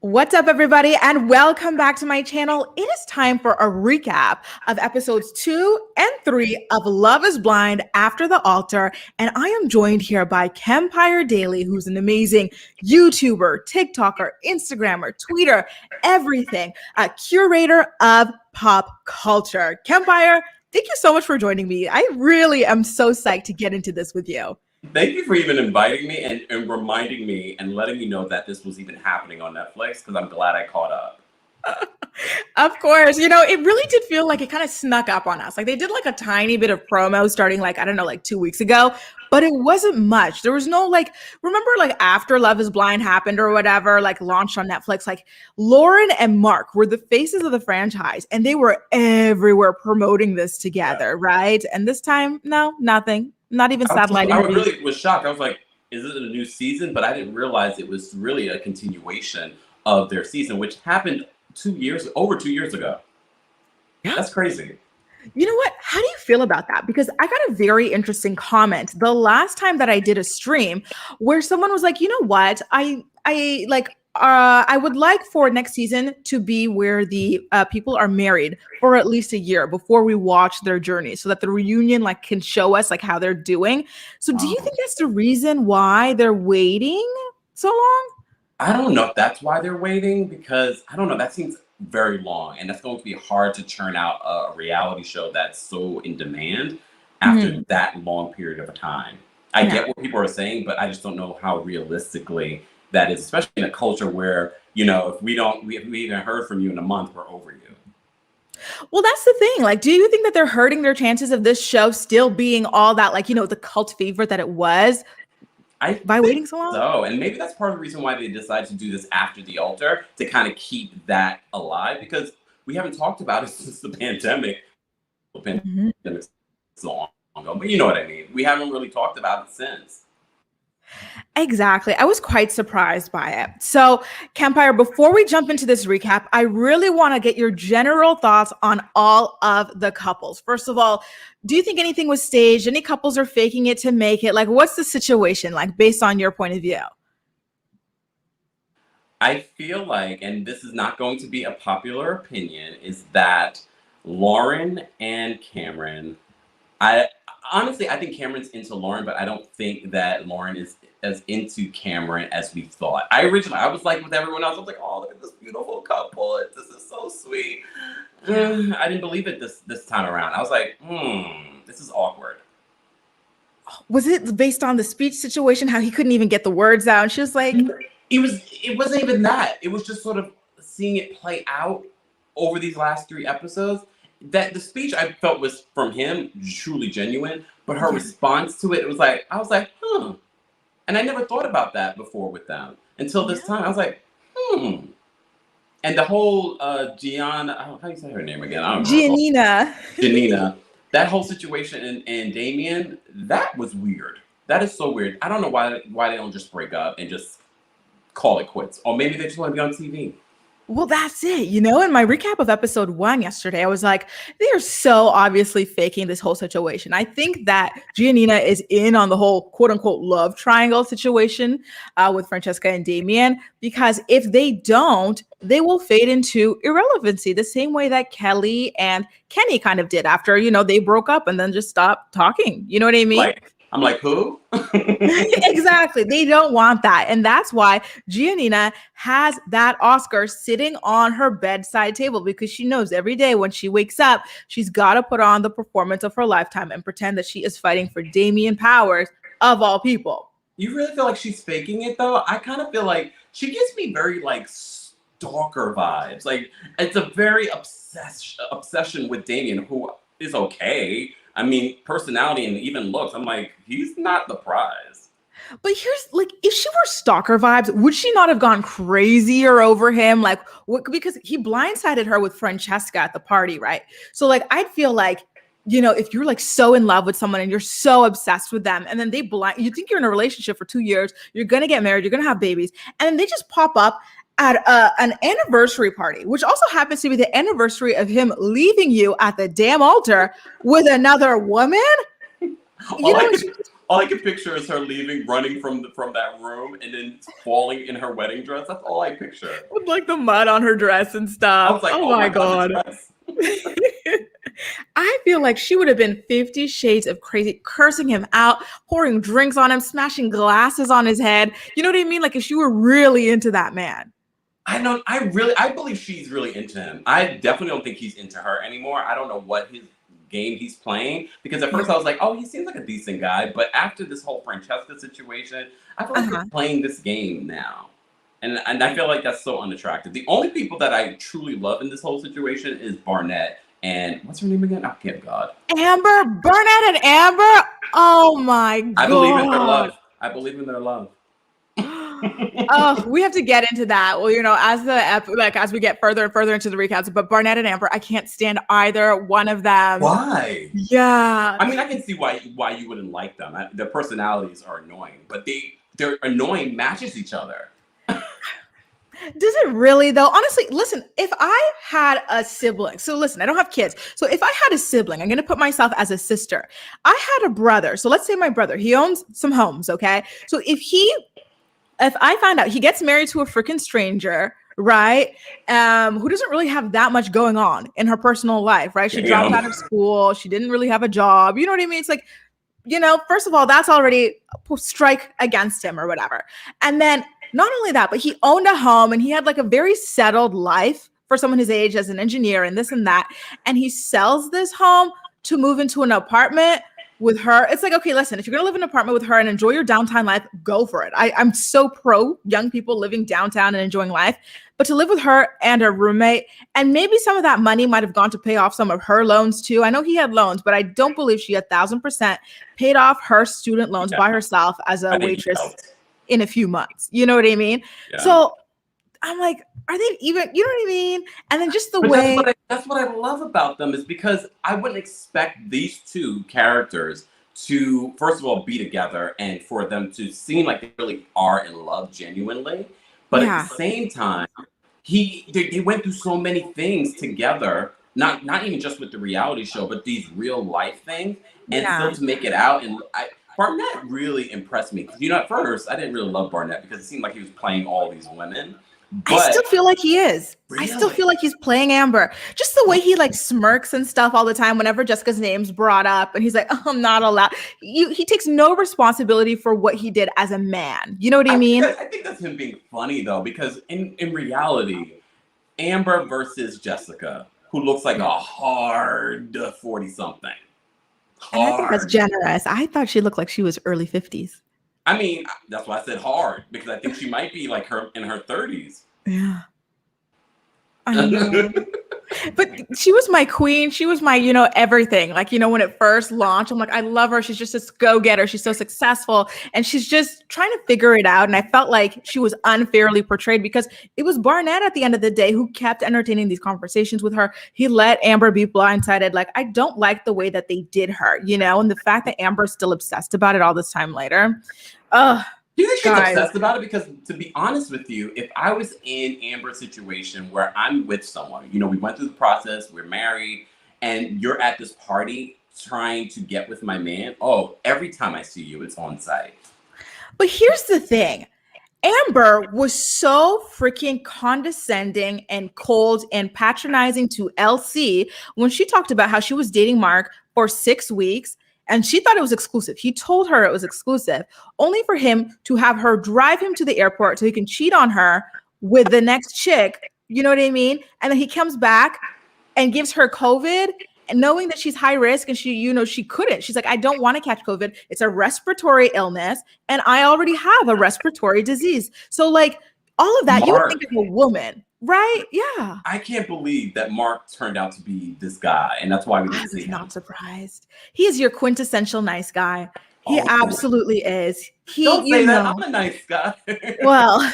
What's up, everybody, and welcome back to my channel. It is time for a recap of episodes 2 and 3 of Love is Blind After the Altar, and I am joined here by Kempire Daily, who's an amazing YouTuber, TikToker, Instagrammer, tweeter, everything, a curator of pop culture. Kempire, thank you so much for joining me. I really am so psyched to get into this with you. Thank you for even inviting me and reminding me and letting me know that this was even happening on Netflix, because I'm glad I caught up. Of course, it really did feel like it kind of snuck up on us. Like they did like a tiny bit of promo starting like, I don't know, like 2 weeks ago, but it wasn't much. There was no remember like after Love is Blind happened or whatever, like launched on Netflix, like Lauren and Mark were the faces of the franchise and they were everywhere promoting this together, right? And this time, no, nothing. Not even satellite. I really was shocked. I was like, is it a new season? But I didn't realize it was really a continuation of their season, which happened over 2 years ago. Yeah. That's crazy. You know what? How do you feel about that? Because I got a very interesting comment the last time that I did a stream where someone was like, you know what? I would like for next season to be where the people are married for at least a year before we watch their journey, so that the reunion can show us how they're doing. So do you think that's the reason why they're waiting so long? I don't know if that's why they're waiting, because I don't know. That seems very long, and that's going to be hard to churn out a reality show that's so in demand after that long period of a time. I get what people are saying, but I just don't know how realistically that is, especially in a culture where, if we haven't heard from you in a month, we're over you. Well, that's the thing. Do you think that they're hurting their chances of this show still being all that, the cult favorite that it was by waiting so long? So, and maybe that's part of the reason why they decided to do this after the altar, to kind of keep that alive, because we haven't talked about it since the pandemic. So long ago, but you know what I mean. We haven't really talked about it since. Exactly. I was quite surprised by it. So, Kempire, before we jump into this recap, I really want to get your general thoughts on all of the couples. First of all, do you think anything was staged? Any couples are faking it to make it? What's the situation based on your point of view? I feel like, and this is not going to be a popular opinion, is that Lauren and Cameron, honestly, I think Cameron's into Lauren, but I don't think that Lauren is as into Cameron as we thought. I was like with everyone else, I was like, oh, look at this beautiful couple. This is so sweet. I didn't believe it this time around. I was like, this is awkward. Was it based on the speech situation, how he couldn't even get the words out? And she was like... It wasn't even that. It was just sort of seeing it play out over these last 3 episodes. That the speech I felt was from him, truly genuine, but her response to it, I was like, And I never thought about that before with them until this time. I was like, And the whole Gianna, how do you say her name again? I don't know. Gianina. That whole situation and Damian, that was weird. That is so weird. I don't know why they don't just break up and just call it quits. Or maybe they just want to be on TV. Well, that's it. In my recap of episode 1 yesterday, I was like, they are so obviously faking this whole situation. I think that Gianina is in on the whole quote unquote love triangle situation with Francesca and Damian, because if they don't, they will fade into irrelevancy the same way that Kelly and Kenny kind of did after, they broke up and then just stopped talking. You know what I mean? I'm like, who? Exactly. They don't want that. And that's why Gianina has that Oscar sitting on her bedside table, because she knows every day when she wakes up, she's got to put on the performance of her lifetime and pretend that she is fighting for Damian Powers, of all people. You really feel like she's faking it, though? I kind of feel like she gives me very, stalker vibes. It's a very obsession with Damian, who is okay. I mean, personality and even looks, I'm like, he's not the prize. But here's if she were stalker vibes, would she not have gone crazier over him? Because he blindsided her with Francesca at the party, right? So I'd feel if you're so in love with someone and you're so obsessed with them, and then you think you're in a relationship for 2 years, you're going to get married, you're going to have babies, and then they just pop up at an anniversary party, which also happens to be the anniversary of him leaving you at the damn altar with another woman. all I can picture is her leaving, running from that room, and then falling in her wedding dress. That's all I picture. With like the mud on her dress and I stuff. was like, Oh my God. this dress. I feel like she would have been 50 shades of crazy, cursing him out, pouring drinks on him, smashing glasses on his head. You know what I mean? Like if she were really into that man. I believe she's really into him. I definitely don't think he's into her anymore. I don't know what his game he's playing, because at first I was like, oh, he seems like a decent guy, but after this whole Francesca situation, I feel like he's playing this game now. And I feel like that's so unattractive. The only people that I truly love in this whole situation is Barnett and what's her name again? Oh, God. Amber, Barnett and Amber. Oh my God. I believe in their love. I believe in their love. Oh, we have to get into that. Well, you know, as we get further and further into the recaps, but Barnett and Amber, I can't stand either one of them. Why? Yeah. I mean, I can see why you wouldn't like them. Their personalities are annoying, but their annoying matches each other. Does it really though? Honestly, listen, if I had a sibling, so listen, I don't have kids. So if I had a sibling, I'm going to put myself as a sister. I had a brother. So let's say my brother, he owns some homes. Okay. So if I found out he gets married to a freaking stranger, right? Who doesn't really have that much going on in her personal life, right? She dropped out of school. She didn't really have a job. You know what I mean? It's like, you know, first of all, that's already a strike against him or whatever. And then not only that, but he owned a home and he had like a very settled life for someone his age as an engineer and this and that. And he sells this home to move into an apartment with her. It's like, okay, listen, if you're going to live in an apartment with her and enjoy your downtown life, go for it. I'm so pro young people living downtown and enjoying life. But to live with her and her roommate, and maybe some of that money might have gone to pay off some of her loans too. I know he had loans, but I don't believe she 1,000% paid off her student loans by herself as a waitress in a few months. You know what I mean? Yeah. So I'm like, are they even, you know what I mean? And then just the way. That's what I love about them, is because I wouldn't expect these two characters to, first of all, be together and for them to seem like they really are in love genuinely. But at the same time, they went through so many things together, not even just with the reality show, but these real life things, and still to make it out. And Barnett really impressed me. You know, at first, I didn't really love Barnett because it seemed like he was playing all these women. But I still feel like he is. Really? I still feel like he's playing Amber. Just the way he like smirks and stuff all the time whenever Jessica's name's brought up. And he's like, oh, I'm not allowed. He takes no responsibility for what he did as a man. You know what I mean? I think that's him being funny, though, because in reality, Amber versus Jessica, who looks like a hard 40-something. And I think that's generous. I thought she looked like she was early 50s. I mean, that's why I said hard, because I think she might be like her in her 30s. Yeah. I know. But she was my queen. She was my, you know, everything. Like, you know, when it first launched, I'm like, I love her. She's just this go-getter. She's so successful. And she's just trying to figure it out. And I felt like she was unfairly portrayed because it was Barnett at the end of the day who kept entertaining these conversations with her. He let Amber be blindsided. Like, I don't like the way that they did her, you know, and the fact that Amber's still obsessed about it all this time later. Do you think she's obsessed about it? Because to be honest with you, if I was in Amber's situation where I'm with someone, you know, we went through the process, we're married, and you're at this party trying to get with my man, every time I see you, it's on site. But here's the thing. Amber was so freaking condescending and cold and patronizing to LC when she talked about how she was dating Mark for 6 weeks. And she thought it was exclusive. He told her it was exclusive, only for him to have her drive him to the airport so he can cheat on her with the next chick. You know what I mean? And then he comes back and gives her COVID, and knowing that she's high risk and she, you know, she couldn't. She's like, I don't want to catch COVID. It's a respiratory illness. And I already have a respiratory disease. So like all of that, you would think of a woman. Right? Yeah. I can't believe that Mark turned out to be this guy, and that's why we didn't see him. I'm not surprised. He is your quintessential nice guy. He absolutely is. Don't say that. I'm a nice guy. Well,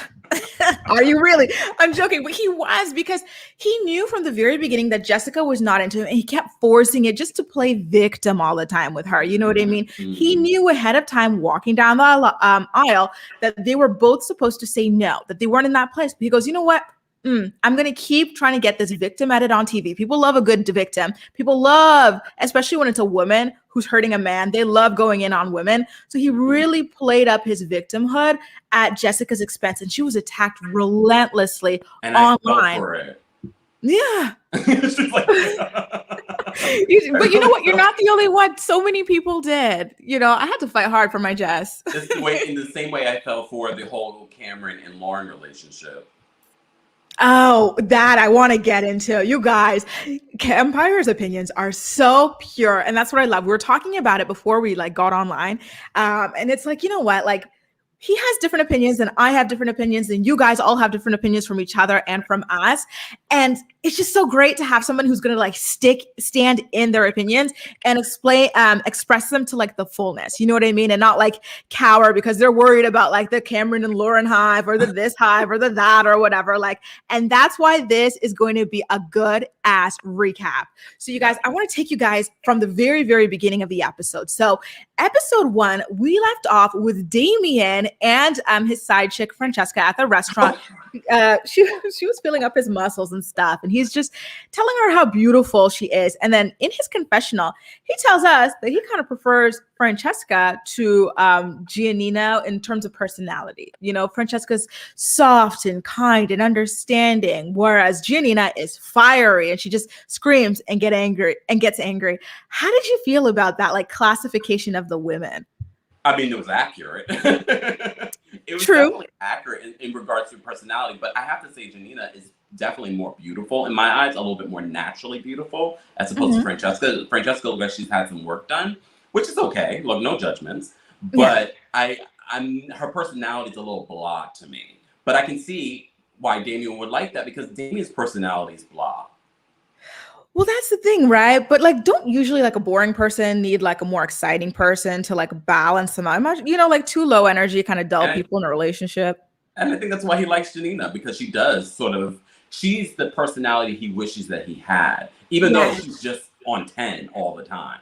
are you really? I'm joking, but he was, because he knew from the very beginning that Jessica was not into him, and he kept forcing it just to play victim all the time with her. You know what I mean? Mm-hmm. He knew ahead of time, walking down the aisle, that they were both supposed to say no, that they weren't in that place. But he goes, you know what? I'm going to keep trying to get this victim edit on TV. People love a good victim. People love, especially when it's a woman who's hurting a man, they love going in on women. So he really played up his victimhood at Jessica's expense, and she was attacked relentlessly and online. I fell for it. Yeah. She's like, But you know what? You're not the only one. So many people did. You know, I had to fight hard for my Jess. in the same way I fell for the whole Cameron and Lauren relationship. Oh, that I want to get into. You guys, Kempire's opinions are so pure. And that's what I love. We were talking about it before we like got online. And it's like, you know what? Like, he has different opinions and I have different opinions and you guys all have different opinions from each other and from us. And it's just so great to have someone who's going to like stand in their opinions and express them to like the fullness. You know what I mean? And not like cower because they're worried about like the Cameron and Lauren hive or the this hive or the that or whatever. Like, and that's why this is going to be a good ass recap. So you guys, I want to take you guys from the very, very beginning of the episode. So episode 1, we left off with Damian and his side chick Francesca at the restaurant. She was filling up his muscles and stuff, and he's just telling her how beautiful she is. And then in his confessional, he tells us that he kind of prefers Francesca to Gianina in terms of personality. You know, Francesca's soft and kind and understanding, whereas Gianina is fiery and she just screams and gets angry. How did you feel about that like classification of the women? I mean, it was accurate. It was True. Definitely accurate in regards to personality, but I have to say Gianina is definitely more beautiful. In my eyes, a little bit more naturally beautiful as opposed to Francesca. Francesca looks like she's had some work done, which is okay. Look, no judgments. But her personality is a little blah to me. But I can see why Damian would like that because Damian's personality is blah. Well, that's the thing, right? But like, don't usually like a boring person need like a more exciting person to like balance them out? You know, like too low energy, kind of dull people in a relationship. And I think that's why he likes Gianina because she does she's the personality he wishes that he had, even though she's just on 10 all the time.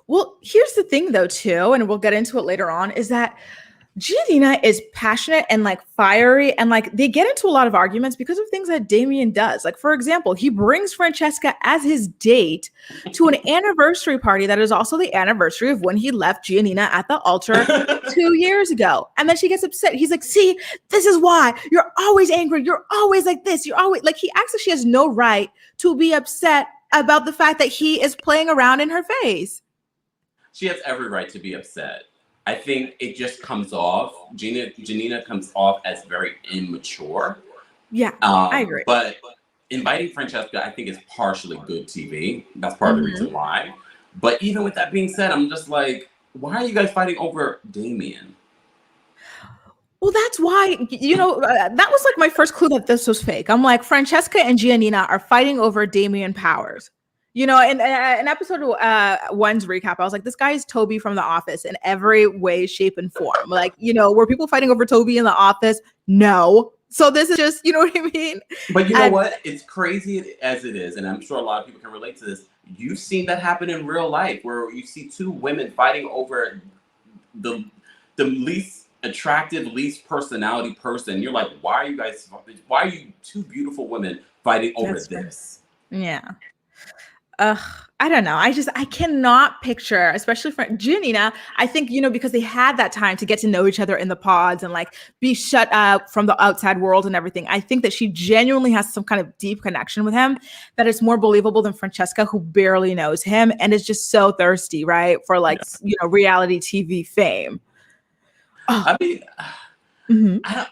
Well, here's the thing though, too, and we'll get into it later on, is that Gianina is passionate and like fiery and like they get into a lot of arguments because of things that Damian does. Like, for example, he brings Francesca as his date to an anniversary party that is also the anniversary of when he left Gianina at the altar 2 years ago. And then she gets upset. He's like, see, this is why you're always angry. You're always like this. You're always like, he acts like she has no right to be upset about the fact that he is playing around in her face. She has every right to be upset. I think it just comes off. Gianina comes off as very immature. Yeah, I agree. But inviting Francesca, I think, is partially good TV. That's part of the reason why. But even with that being said, I'm just like, why are you guys fighting over Damian? Well, that's why, you know, that was like my first clue that this was fake. I'm like, Francesca and Gianina are fighting over Damian Powers. You know, in episode 1's recap, I was like, this guy is Toby from The Office in every way, shape, and form. Like, you know, were people fighting over Toby in The Office? No. So this is just, you know what I mean? But you know what? It's crazy as it is, and I'm sure a lot of people can relate to this. You've seen that happen in real life where you see two women fighting over the least attractive, least personality person. You're like, why are you two beautiful women fighting over this? Yeah. I don't know. I cannot picture, especially for Gianina. I think, you know, because they had that time to get to know each other in the pods and like be shut up from the outside world and everything. I think that she genuinely has some kind of deep connection with him that is more believable than Francesca, who barely knows him and is just so thirsty, right? For like, you know, reality TV fame. I mean,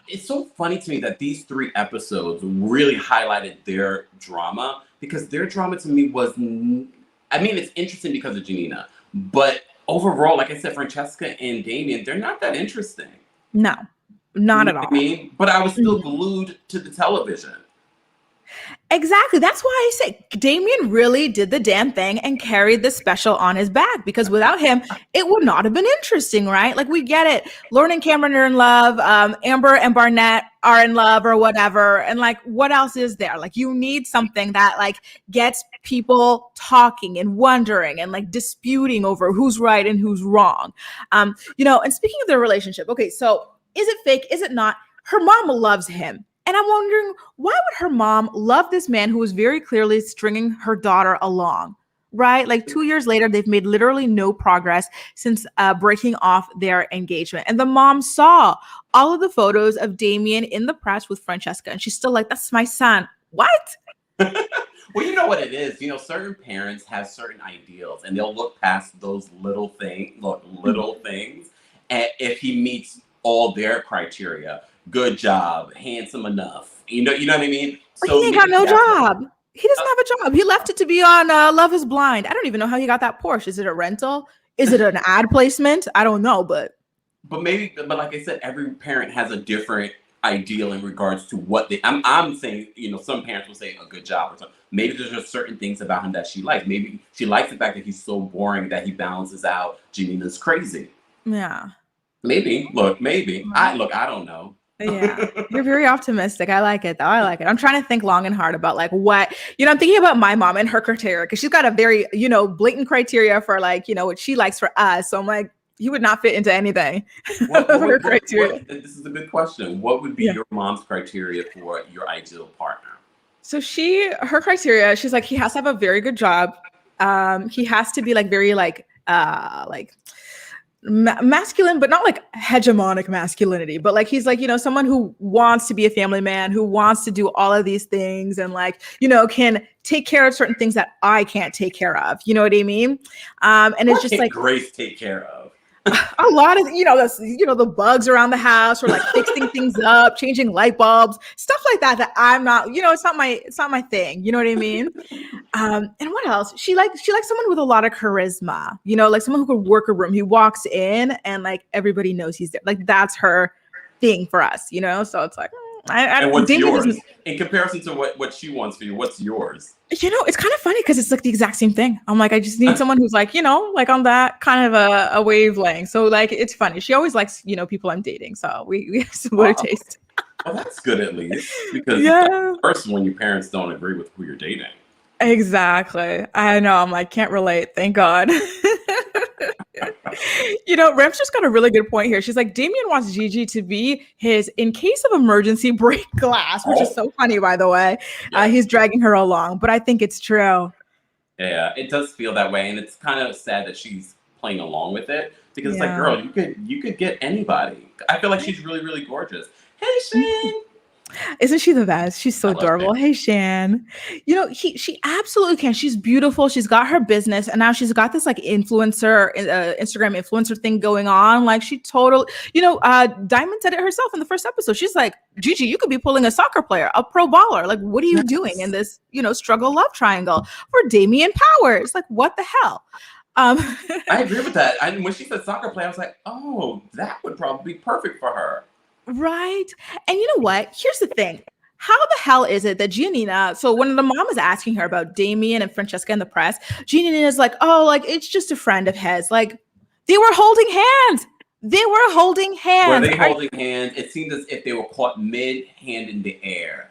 it's so funny to me that these 3 episodes really highlighted their drama. Because their drama to me was, I mean, it's interesting because of Gianina. But overall, like I said, Francesca and Damian, they're not that interesting. No, not at all. I mean, but I was still glued to the television. Exactly. That's why I say Damian really did the damn thing and carried the special on his back, because without him, it would not have been interesting, right? Like, we get it. Lauren and Cameron are in love. Amber and Barnett are in love or whatever. And like, what else is there? Like, you need something that like gets people talking and wondering and like disputing over who's right and who's wrong. You know, and speaking of their relationship, okay, so is it fake? Is it not? Her mom loves him. And I'm wondering, why would her mom love this man who was very clearly stringing her daughter along? Right? Like 2 years later, they've made literally no progress since breaking off their engagement. And the mom saw all of the photos of Damian in the press with Francesca. And she's still like, that's my son. What? Well, you know what it is. Certain parents have certain ideals, and they'll look past those little things, and if he meets all their criteria, good job, handsome enough, you know what I mean. But he ain't got no job. He doesn't have a job. He left it to be on Love Is Blind. I don't even know how he got that Porsche. Is it a rental? Is it an ad placement? I don't know, but like I said, every parent has a different ideal in regards to what I'm saying, some parents will say a good job or something. Maybe there's just certain things about him that she likes. Maybe she likes the fact that he's so boring that he balances out Gianina's crazy. Yeah. Maybe. I don't know. Yeah. You're very optimistic. I like it though. I like it. I'm trying to think long and hard about like what, I'm thinking about my mom and her criteria because she's got a very, blatant criteria for like, what she likes for us. So I'm like, he would not fit into anything. Criteria. This is a good question. What would be your mom's criteria for your ideal partner? So her criteria, she's like, he has to have a very good job. He has to be like very like masculine, but not like hegemonic masculinity, but like he's like, someone who wants to be a family man, who wants to do all of these things and like, can take care of certain things that I can't take care of. You know what I mean? And it's just like Grace take care of. A lot of the bugs around the house or like fixing things up, changing light bulbs, stuff like that I'm not, it's not my thing, you know what I mean? And what else? She likes someone with a lot of charisma, like someone who could work a room. He walks in and like everybody knows he's there. Like that's her thing for us, so it's like and what's yours in comparison to what she wants for you? What's yours? It's kind of funny because it's like the exact same thing. I'm like, I just need someone who's like, like on that kind of a wavelength. So like, it's funny. She always likes, people I'm dating. So we have similar taste. Well, that's good at least because it's first when your parents don't agree with who you're dating. Exactly. I know. I'm like, can't relate. Thank God. Rem's just got a really good point here. She's like, Damian wants Gigi to be his, in case of emergency, break glass, which is so funny, by the way. Yeah. He's dragging her along, but I think it's true. Yeah, it does feel that way. And it's kind of sad that she's playing along with it because it's like, girl, you could get anybody. I feel like she's really, really gorgeous. Hey, Shan. Isn't she the best? She's so adorable. Hey, Shan. She absolutely can. She's beautiful. She's got her business, and now she's got this like influencer, Instagram influencer thing going on. Like she totally, Diamond said it herself in the first episode. She's like, Gigi, you could be pulling a soccer player, a pro baller. Like, what are you doing in this, struggle love triangle for Damian Powers? Like, what the hell? I agree with that. When she said soccer player, I was like, oh, that would probably be perfect for her. Right. And you know what? Here's the thing. How the hell is it that Gianina, so when the mom is asking her about Damian and Francesca in the press, Gianina is like, oh, like it's just a friend of his. Like they were holding hands. Were they holding hands? It seemed as if they were caught mid-hand in the air.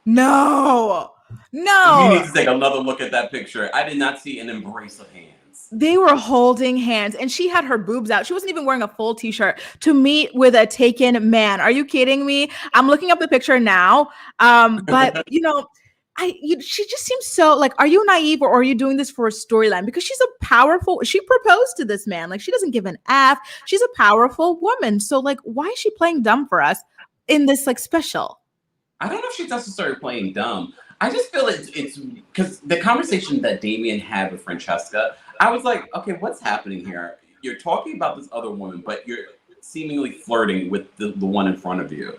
No. You need to take another look at that picture. I did not see an embrace of hands. They were holding hands and she had her boobs out. She wasn't even wearing a full t-shirt to meet with a taken man. Are you kidding me? I'm looking up the picture now. But she just seems so like, are you naive or are you doing this for a storyline? Because she proposed to this man. Like she doesn't give an F. She's a powerful woman. So like, why is she playing dumb for us in this like special? I don't know if she's necessarily playing dumb. I just feel it's because the conversation that Damian had with Francesca, I was like, okay, what's happening here? You're talking about this other woman, but you're seemingly flirting with the one in front of you.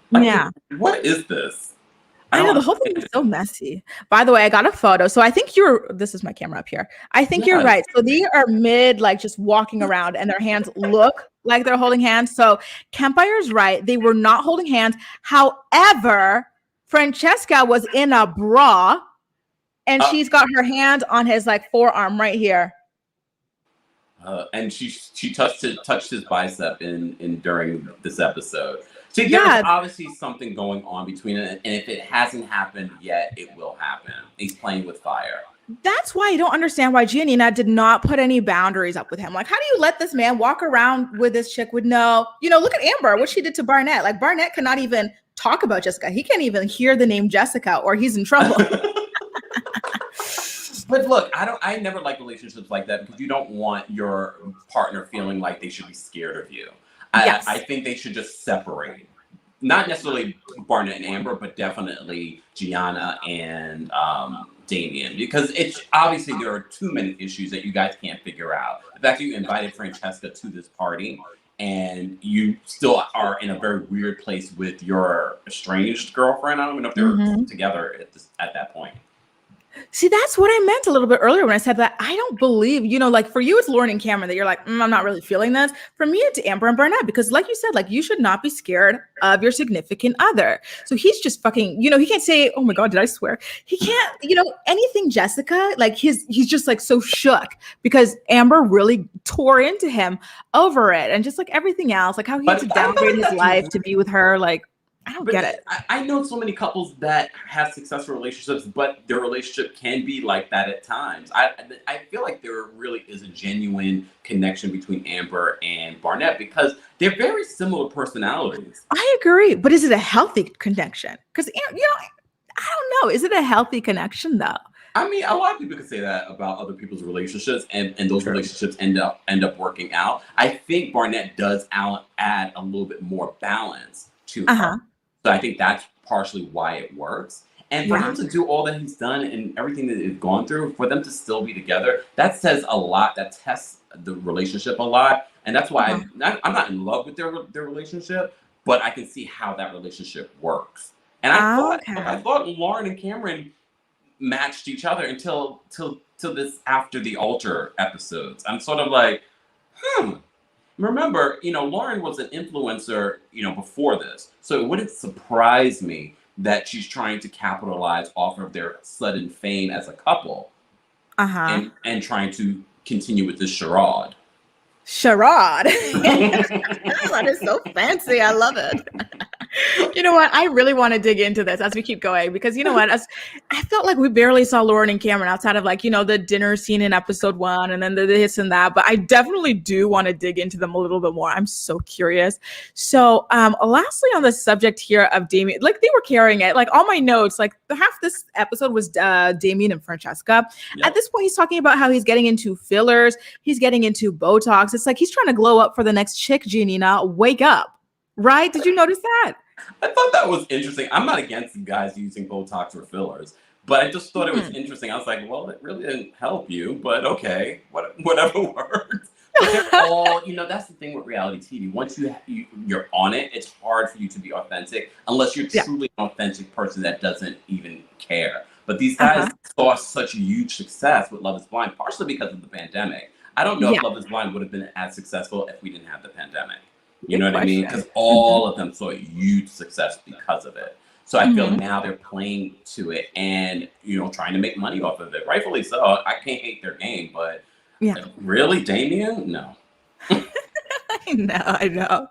Like, what is this? I know the whole thing is so messy. By the way, I got a photo. So I think this is my camera up here. I think you're right. So they are mid, like just walking around and their hands look like they're holding hands. So Kempire's right. They were not holding hands. However, Francesca was in a bra and she's got her hand on his like forearm right here. And she touched his bicep during this episode. See, there's obviously something going on between it, and if it hasn't happened yet, it will happen. He's playing with fire. That's why I don't understand why Gianina did not put any boundaries up with him. Like, how do you let this man walk around with this chick with look at Amber, what she did to Barnett. Like Barnett cannot even talk about Jessica. He can't even hear the name Jessica or he's in trouble. But look, I never like relationships like that because you don't want your partner feeling like they should be scared of you. Yes. I think they should just separate. Not necessarily Barnett and Amber, but definitely Gianna and Damian, because it's obviously there are too many issues that you guys can't figure out. The fact that you invited Francesca to this party and you still are in a very weird place with your estranged girlfriend. I don't even know if they were together at that point. See, that's what I meant a little bit earlier when I said that I don't believe, like for you, it's Lauren and Cameron that you're like, I'm not really feeling this. For me, it's Amber and Barnett, because like you said, like you should not be scared of your significant other. So he's just fucking, he can't say, oh my God, did I swear? He can't, anything Jessica, like he's just like so shook because Amber really tore into him over it. And just like everything else, like how he had to downgrade his life to be with her, like, I don't get it. I know so many couples that have successful relationships, but their relationship can be like that at times. I feel like there really is a genuine connection between Amber and Barnett because they're very similar personalities. I agree, but is it a healthy connection? Because I don't know. Is it a healthy connection though? I mean, a lot of people could say that about other people's relationships, and those relationships end up working out. I think Barnett does add a little bit more balance to her. So I think that's partially why it works. And for him to do all that he's done and everything that he's gone through, for them to still be together, that says a lot. That tests the relationship a lot. And that's why I'm not in love with their relationship, but I can see how that relationship works. And I thought Lauren and Cameron matched each other until this After the Altar episodes. I'm sort of like, Remember, Lauren was an influencer, before this. So it wouldn't surprise me that she's trying to capitalize off of their sudden fame as a couple. And trying to continue with this charade. Charade. That is so fancy. I love it. You know what? I really want to dig into this as we keep going because you know what? I felt like we barely saw Lauren and Cameron outside of like, the dinner scene in episode 1 and then the this and that. But I definitely do want to dig into them a little bit more. I'm so curious. So lastly on the subject here of Damian, like they were carrying it, like all my notes, like half this episode was Damian and Francesca. Yep. At this point, he's talking about how he's getting into fillers. He's getting into Botox. It's like he's trying to glow up for the next chick, Gianina. Wake up. Right? Did you notice that? I thought that was interesting. I'm not against guys using Botox or fillers, but I just thought it was interesting. I was like, well, it really didn't help you, but okay, whatever works. But they're all, that's the thing with reality TV. Once you're on it, it's hard for you to be authentic unless you're truly an authentic person that doesn't even care. But these guys saw such huge success with Love is Blind, partially because of the pandemic. I don't know if Love is Blind would have been as successful if we didn't have the pandemic. You know what I mean? Because all of them saw a huge success because of it. So I feel now they're playing to it and, trying to make money off of it. Rightfully so. I can't hate their game, but really, Damian? No. I know.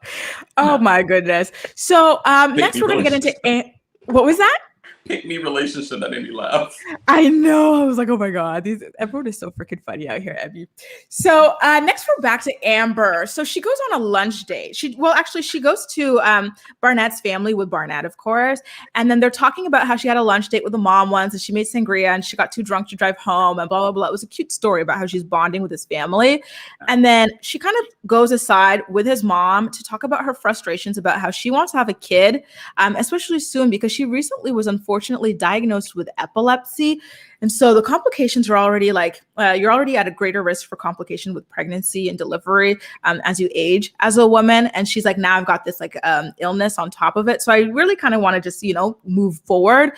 Oh, my goodness. So next we're going to get into... What was that? Pick me relationship that made me laugh. I know. I was like, oh my God, everyone is so freaking funny out here, Abby. So next we're back to Amber. So she goes on a lunch date. She goes to Barnett's family with Barnett, of course. And then they're talking about how she had a lunch date with the mom once and she made sangria and she got too drunk to drive home and blah, blah, blah. It was a cute story about how she's bonding with his family. And then she kind of goes aside with his mom to talk about her frustrations about how she wants to have a kid, especially soon because she recently was unfortunately diagnosed with epilepsy. And so the complications are already like, you're already at a greater risk for complication with pregnancy and delivery as you age as a woman. And she's like, now I've got this like illness on top of it. So I really kind of want to just, move forward.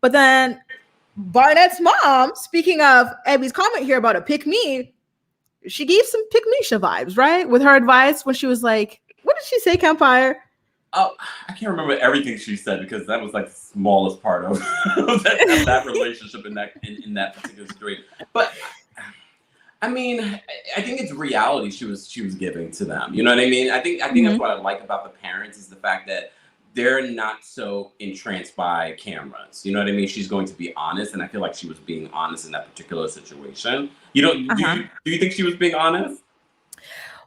But then Barnett's mom, speaking of Abby's comment here about a pick me, she gave some pick Misha vibes, right? With her advice when she was like, what did she say, Kempire? Oh, I can't remember everything she said because that was like the smallest part of that relationship in that particular story. But I mean, I think it's reality she was giving to them. You know what I mean? I think that's what I like about the parents is the fact that they're not so entranced by cameras. You know what I mean? She's going to be honest, and I feel like she was being honest in that particular situation. Do you think she was being honest?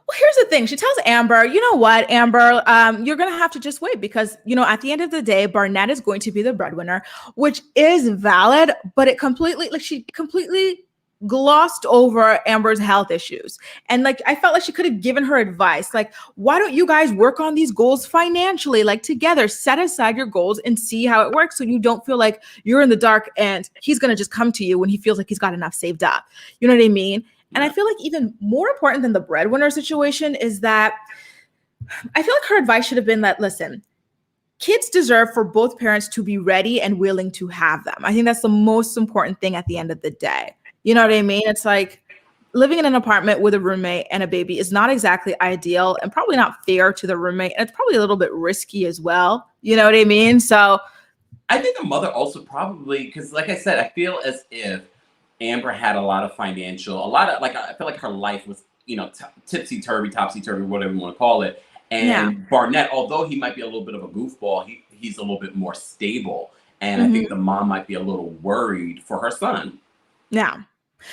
Well, here's the thing. She tells Amber, you know what, Amber, you're going to have to just wait because, at the end of the day, Barnett is going to be the breadwinner, which is valid, but she completely glossed over Amber's health issues. And I felt like she could have given her advice. Like, why don't you guys work on these goals financially, together, set aside your goals and see how it works. So you don't feel like you're in the dark and he's going to just come to you when he feels like he's got enough saved up. You know what I mean? And I feel like even more important than the breadwinner situation is that I feel like her advice should have been that, listen, kids deserve for both parents to be ready and willing to have them. I think that's the most important thing at the end of the day. You know what I mean? It's like living in an apartment with a roommate and a baby is not exactly ideal and probably not fair to the roommate. And it's probably a little bit risky as well. You know what I mean? So I think the mother also probably, because like I said, I feel as if Amber had a lot of I feel like her life was, tipsy-turvy, topsy-turvy, whatever you want to call it. And Barnett, although he might be a little bit of a goofball, he's a little bit more stable. And I think the mom might be a little worried for her son. Yeah.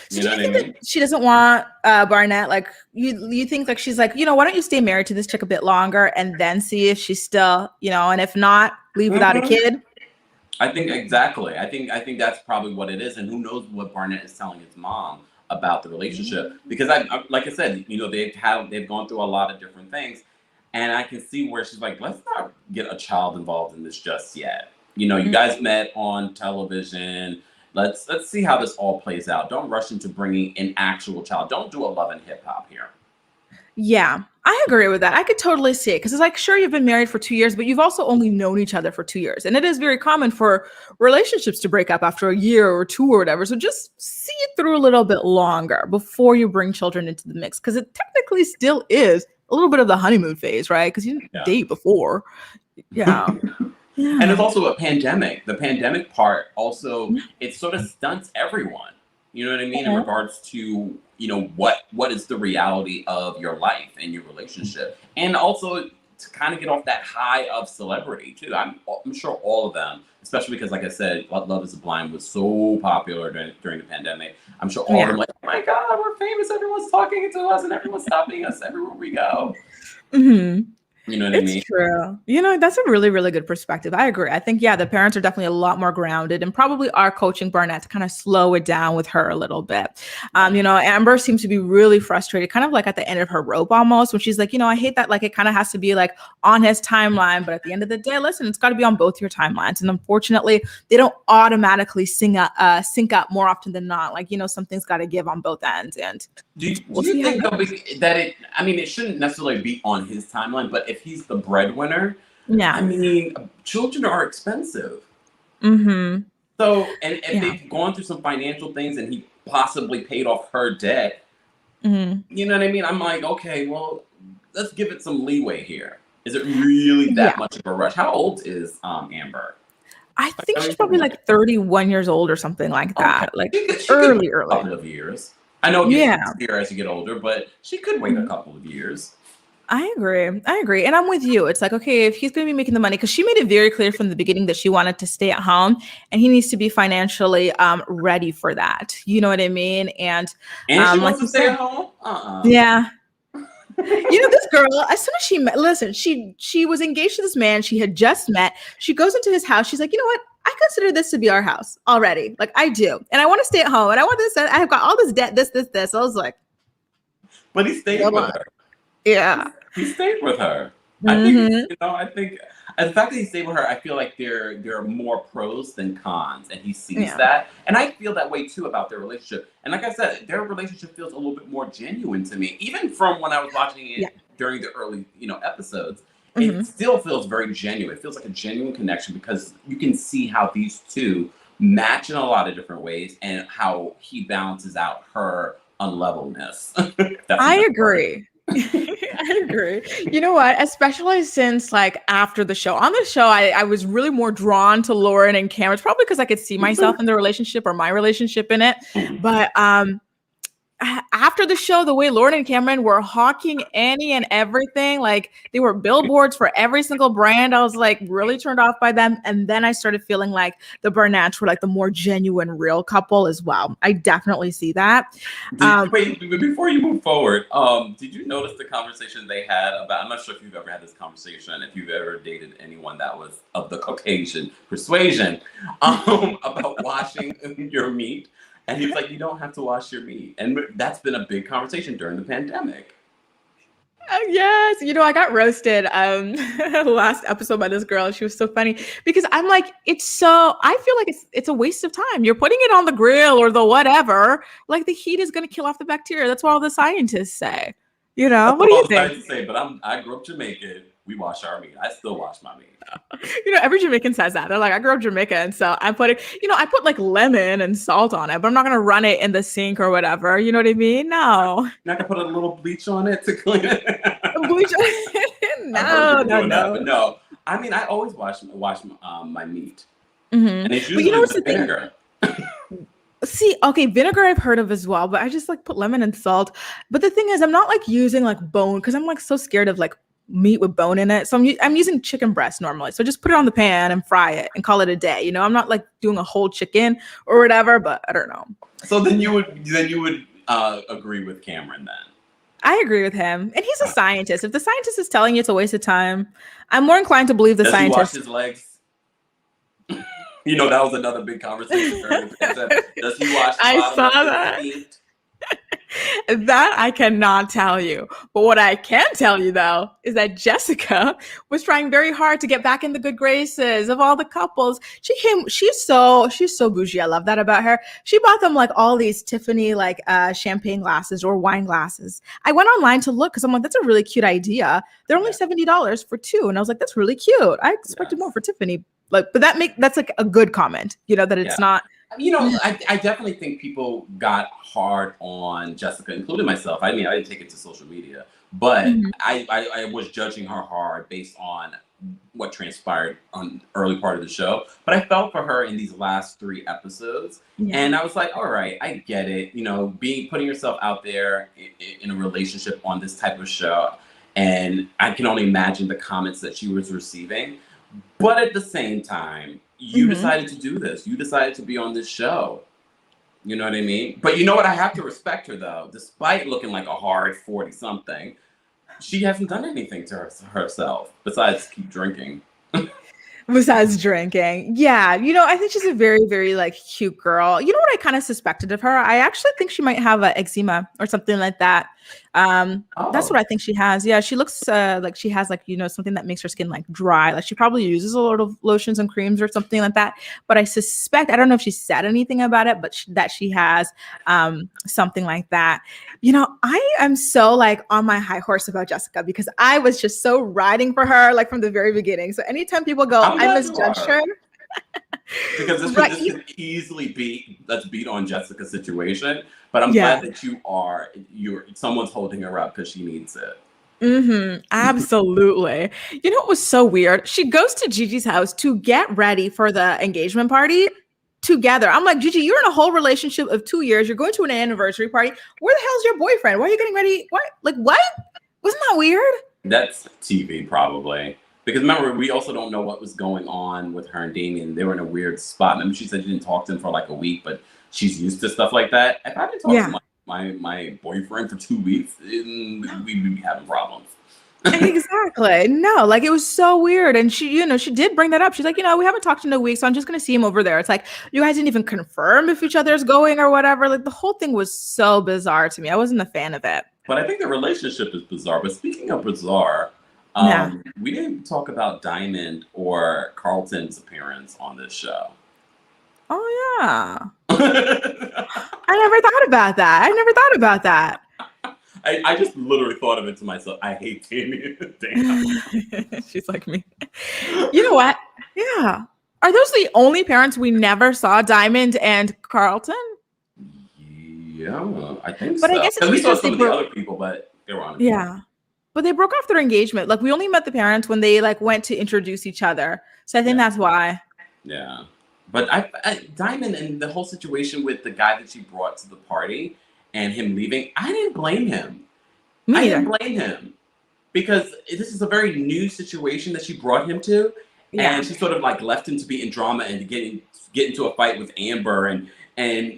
So You do know you what I think mean? that she doesn't want Barnett? Like you think she's like, why don't you stay married to this chick a bit longer and then see if she's still, and if not, leave without a kid? I think exactly. I think that's probably what it is. And who knows what Barnett is telling his mom about the relationship? Because I like I said, they've gone through a lot of different things, and I can see where she's like, let's not get a child involved in this just yet. You guys met on television. Let's see how this all plays out. Don't rush into bringing an actual child. Don't do a Love and Hip Hop here. Yeah, I agree with that. I could totally see it because it's like, sure, you've been married for 2 years, but you've also only known each other for 2 years. And it is very common for relationships to break up after a year or two or whatever. So just see it through a little bit longer before you bring children into the mix, because it technically still is a little bit of the honeymoon phase, right? Because you didn't date before. Yeah. And it's also a pandemic. The pandemic part also, it sort of stunts everyone. You know what I mean? In regards to, what is the reality of your life and your relationship. And also to kind of get off that high of celebrity too. I'm sure all of them, especially because like I said, Love is Blind was so popular during the pandemic. I'm sure all of them like, oh my God, we're famous. Everyone's talking to us and everyone's stopping us everywhere we go. You know what I mean? It's true. That's a really, really good perspective. I agree. I think, the parents are definitely a lot more grounded and probably are coaching Barnett to kind of slow it down with her a little bit. Amber seems to be really frustrated, kind of like at the end of her rope almost, when she's like, I hate that, it kind of has to be on his timeline. But at the end of the day, listen, it's got to be on both your timelines. And unfortunately, they don't automatically sync up more often than not. Something's got to give on both ends. And do you think that it shouldn't necessarily be on his timeline, but if he's the breadwinner, children are expensive. So, and if they've gone through some financial things and he possibly paid off her debt, you know what I mean? I'm like, okay, well, let's give it some leeway here. Is it really that much of a rush? How old is Amber? I think she's probably 31 years old or something like that. She early. A couple of years. I know it gets easier as you get older, but she could wait a couple of years. I agree. And I'm with you. It's like, okay, if he's going to be making the money, because she made it very clear from the beginning that she wanted to stay at home and he needs to be financially ready for that. You know what I mean? And she wants to stay at home? Yeah. This girl, as soon as she met, listen, she was engaged to this man she had just met. She goes into his house. She's like, you know what? I consider this to be our house already. I do. And I want to stay at home. And I want this. I have got all this debt, this. I was like. But he stayed with her. Yeah. He stayed with her. I think the fact that he stayed with her, I feel like there are more pros than cons, and he sees that. And I feel that way too about their relationship. And like I said, their relationship feels a little bit more genuine to me, even from when I was watching it during the early, episodes. It still feels very genuine. It feels like a genuine connection because you can see how these two match in a lot of different ways and how he balances out her unlevelness. I agree. I agree. You know what? Especially since after the show. On the show, I was really more drawn to Lauren and Cam. It's probably because I could see myself in the relationship or my relationship in it. But after the show, the way Lauren and Cameron were hawking any and everything, like they were billboards for every single brand. I was like really turned off by them. And then I started feeling like the Burnetts were like the more genuine, real couple as well. I definitely see that. Wait, before you move forward, did you notice the conversation they had about, I'm not sure if you've ever had this conversation, if you've ever dated anyone that was of the Caucasian persuasion, about washing your meat. And he was like, you don't have to wash your meat. And that's been a big conversation during the pandemic. Yes, I got roasted last episode by this girl. She was so funny because I'm like, I feel like it's a waste of time. You're putting it on the grill or the whatever. Like the heat is going to kill off the bacteria. That's what all the scientists say. What do you think? To say, but I grew up Jamaican. We wash our meat. I still wash my meat. Every Jamaican says that. They're like, I grew up Jamaican, so I put I put like lemon and salt on it, but I'm not gonna run it in the sink or whatever. You know what I mean? No. You're not gonna put a little bleach on it to clean it. Bleach? No. No. I mean, I always wash my meat, mm-hmm. And it's usually with vinegar. See, okay, vinegar I've heard of as well, but I just like put lemon and salt. But the thing is, I'm not like using like bone because I'm like so scared of like meat with bone in it. So I'm using chicken breast normally. So just put it on the pan and fry it and call it a day. I'm not like doing a whole chicken or whatever, but I don't know. So then you would agree with Cameron then? I agree with him. And he's a scientist. If the scientist is telling you it's a waste of time, I'm more inclined to believe the scientist. Does he wash his legs? That was another big conversation. Does he wash his I saw that. Feet? That I cannot tell you. But what I can tell you, though, is that Jessica was trying very hard to get back in the good graces of all the couples. She's so bougie. I love that about her. She bought them like all these Tiffany like champagne glasses or wine glasses. I went online to look because I'm like, that's a really cute idea. They're only $70 for two. And I was like, that's really cute. I expected more for Tiffany. But that's like a good comment, that it's not. I definitely think people got hard on Jessica, including myself. I mean, I didn't take it to social media, but mm-hmm. I was judging her hard based on what transpired on the early part of the show. But I felt for her in these last 3 episodes. Yeah. And I was like, all right, I get it. Putting yourself out there in a relationship on this type of show. And I can only imagine the comments that she was receiving. But at the same time, you mm-hmm. decided to do this. You decided to be on this show. You know what I mean? But you know what? I have to respect her, though. Despite looking like a hard 40-something, she hasn't done anything to herself besides keep drinking. Besides drinking. Yeah. I think she's a very, very like cute girl. You know what I kind of suspected of her? I actually think she might have a eczema or something like that. That's what I think she has. Yeah. She looks like she has like, something that makes her skin like dry. Like she probably uses a lot of lotions and creams or something like that. But I suspect, I don't know if she said anything about it, but that she has something like that. I am so like on my high horse about Jessica because I was just so riding for her like from the very beginning. So anytime people go, I misjudged her. Because this could easily be, let's beat on Jessica's situation. But I'm glad that someone's holding her up because she needs it. Mm-hmm. Absolutely. It was so weird. She goes to Gigi's house to get ready for the engagement party together. I'm like, Gigi, you're in a whole relationship of 2 years. You're going to an anniversary party. Where the hell's your boyfriend? Why are you getting ready? What? Like, what? Wasn't that weird? That's TV, probably. Because remember, we also don't know what was going on with her and Damian. They were in a weird spot. Remember, she said she didn't talk to him for like a week, but she's used to stuff like that. If I didn't talk to my boyfriend for 2 weeks, we'd be having problems. Exactly. No, like it was so weird. And she, she did bring that up. She's like, we haven't talked in a week, so I'm just going to see him over there. It's like, you guys didn't even confirm if each other's going or whatever. Like the whole thing was so bizarre to me. I wasn't a fan of it. But I think the relationship is bizarre. But speaking of bizarre, we didn't talk about Diamond or Carlton's appearance on this show. Oh, yeah. I never thought about that. I just literally thought of it to myself. I hate Damian. She's like me. You know what? Yeah. Are those the only parents we never saw, Diamond and Carlton? Yeah, I think so. But I guess it's we saw some of the other people, but they were on it. Yeah. But they broke off their engagement. Like we only met the parents when they like went to introduce each other. So I think that's why. Yeah. But I Diamond and the whole situation with the guy that she brought to the party, and him leaving, I didn't blame him. Me I neither. didn't blame him because this is a very new situation that she brought him to, Yeah. and she sort of like left him to be in drama and to get into a fight with Amber, and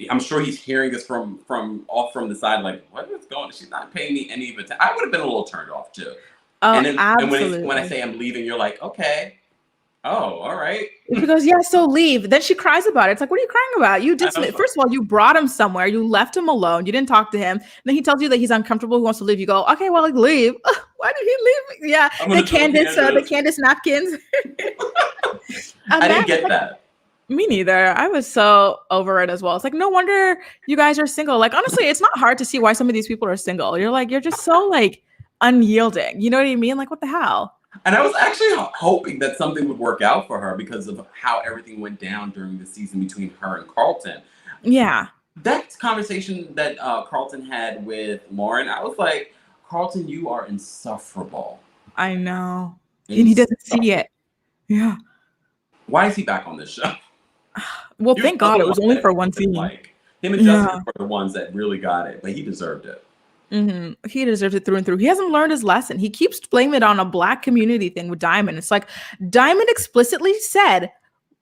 I'm sure he's hearing this from off from the side, like, what is going on? She's not paying me any of it. I would have been a little turned off too. Oh, And then absolutely. when I say I'm leaving, you're like, okay, oh, all right. She goes, yeah, so leave. Then she cries about it. It's like, what are you crying about? You did something. First of all, you brought him somewhere. You left him alone. You didn't talk to him. And then he tells you that he's uncomfortable. He wants to leave. You go, okay, well, like, leave. Why did he leave? Yeah, the Candace napkins. I didn't get that. Me neither. I was so over it as well. It's like, no wonder you guys are single. Like, honestly, it's not hard to see why some of these people are single. You're just so like unyielding. You know what I mean? Like, what the hell? And I was actually hoping that something would work out for her because of how everything went down during the season between her and Carlton. Yeah. That conversation that Carlton had with Lauren, I was like, Carlton, you are insufferable. I know. And he doesn't see it. Yeah. Why is he back on this show? Well, thank God it was only for one scene. Like, him and Jessica were the ones that really got it, but he deserved it. Mm-hmm. He deserves it through and through. He hasn't learned his lesson. He keeps blaming it on a Black community thing with Diamond. It's like Diamond explicitly said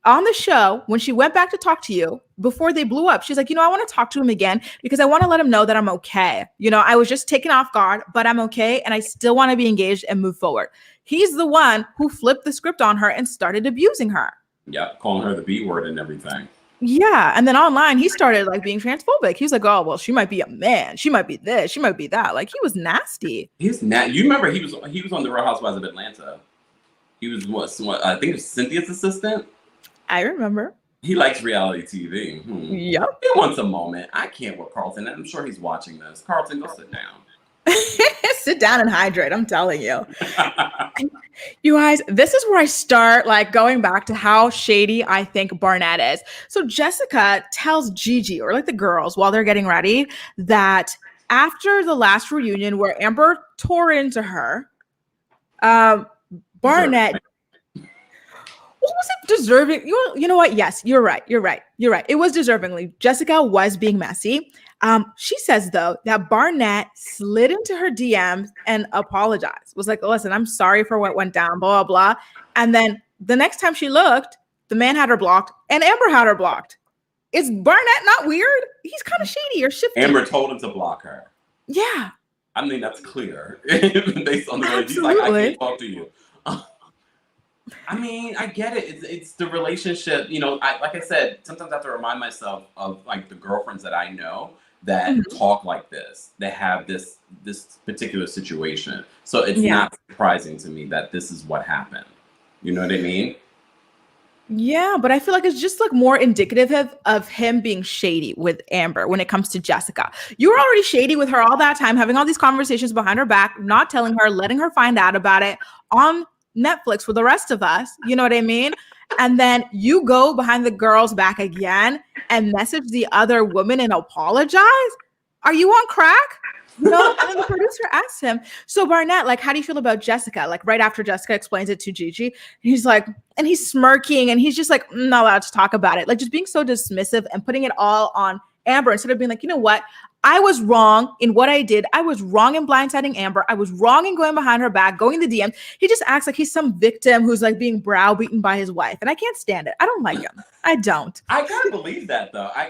on the show when she went back to talk to you before they blew up, she's like, I want to talk to him again because I want to let him know that I'm okay. I was just taken off guard, but I'm okay. And I still want to be engaged and move forward. He's the one who flipped the script on her and started abusing her. Yeah, calling her the B word and everything. Yeah, and then online he started like being transphobic. He was like, "Oh, well, she might be a man. She might be this. She might be that." Like he was nasty. He's You remember he was on the Real Housewives of Atlanta. He was what I think it was Cynthia's assistant. I remember. He likes reality TV. Yep. He wants a moment. I can't with Carlton. I'm sure he's watching this. Carlton, go sit down. Sit down and hydrate. I'm telling you. You guys, this is where I start like going back to how shady I think Barnett is. So Jessica tells Gigi, or like the girls while they're getting ready, that after the last reunion where Amber tore into her, Barnett, what was it deserving? You know what? Yes, you're right. It was deservingly. Jessica was being messy. She says, though, that Barnett slid into her DMs and apologized. Was like, listen, I'm sorry for what went down, blah, blah, blah. And then the next time she looked, the man had her blocked and Amber had her blocked. Is Barnett not weird? He's kind of shady or shifty. Amber told him to block her. Yeah. I mean, that's clear. Based on the way he's like, I can't talk to you. I mean, I get it. It's the relationship. Like I said, sometimes I have to remind myself of like the girlfriends that I know that talk like this, that have this particular situation. So it's not surprising to me that this is what happened. You know what I mean? Yeah, but I feel like it's just like more indicative of him being shady with Amber when it comes to Jessica. You were already shady with her all that time, having all these conversations behind her back, not telling her, letting her find out about it on Netflix for the rest of us. You know what I mean? And then you go behind the girl's back again and message the other woman and apologize. Are you on crack? No. And then the producer asked him, so Barnett, like, how do you feel about Jessica? Like right after Jessica explains it to Gigi, he's like, and he's smirking and he's just like, not allowed to talk about it. Like just being so dismissive and putting it all on Amber instead of being like, you know what? I was wrong in what I did. I was wrong in blindsiding Amber. I was wrong in going behind her back, going the DM. He just acts like he's some victim who's like being browbeaten by his wife. And I can't stand it. I don't like him. I don't. I gotta believe that though. I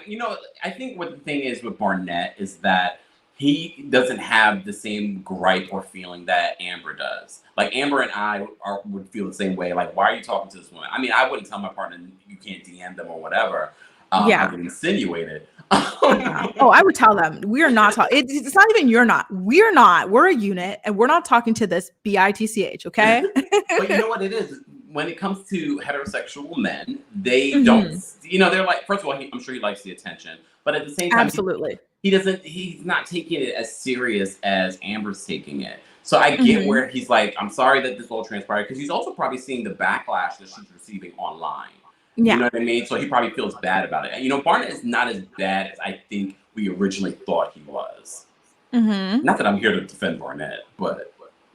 think what the thing is with Barnett is that he doesn't have the same gripe or feeling that Amber does. Like Amber and I would feel the same way. Like, why are you talking to this woman? I mean, I wouldn't tell my partner you can't DM them or whatever. I would insinuate it. I would tell them we are not talking. It's not even you're not. We're not. We're a unit, and we're not talking to this bitch. Okay. But you know what it is. When it comes to heterosexual men, they don't. They're like. First of all, I'm sure he likes the attention, but at the same time, absolutely, he doesn't. He's not taking it as serious as Amber's taking it. So I get where he's like, I'm sorry that this all transpired, because he's also probably seeing the backlash that she's receiving online. Yeah. You know what I mean? So he probably feels bad about it. Barnett is not as bad as I think we originally thought he was. Not that I'm here to defend Barnett, but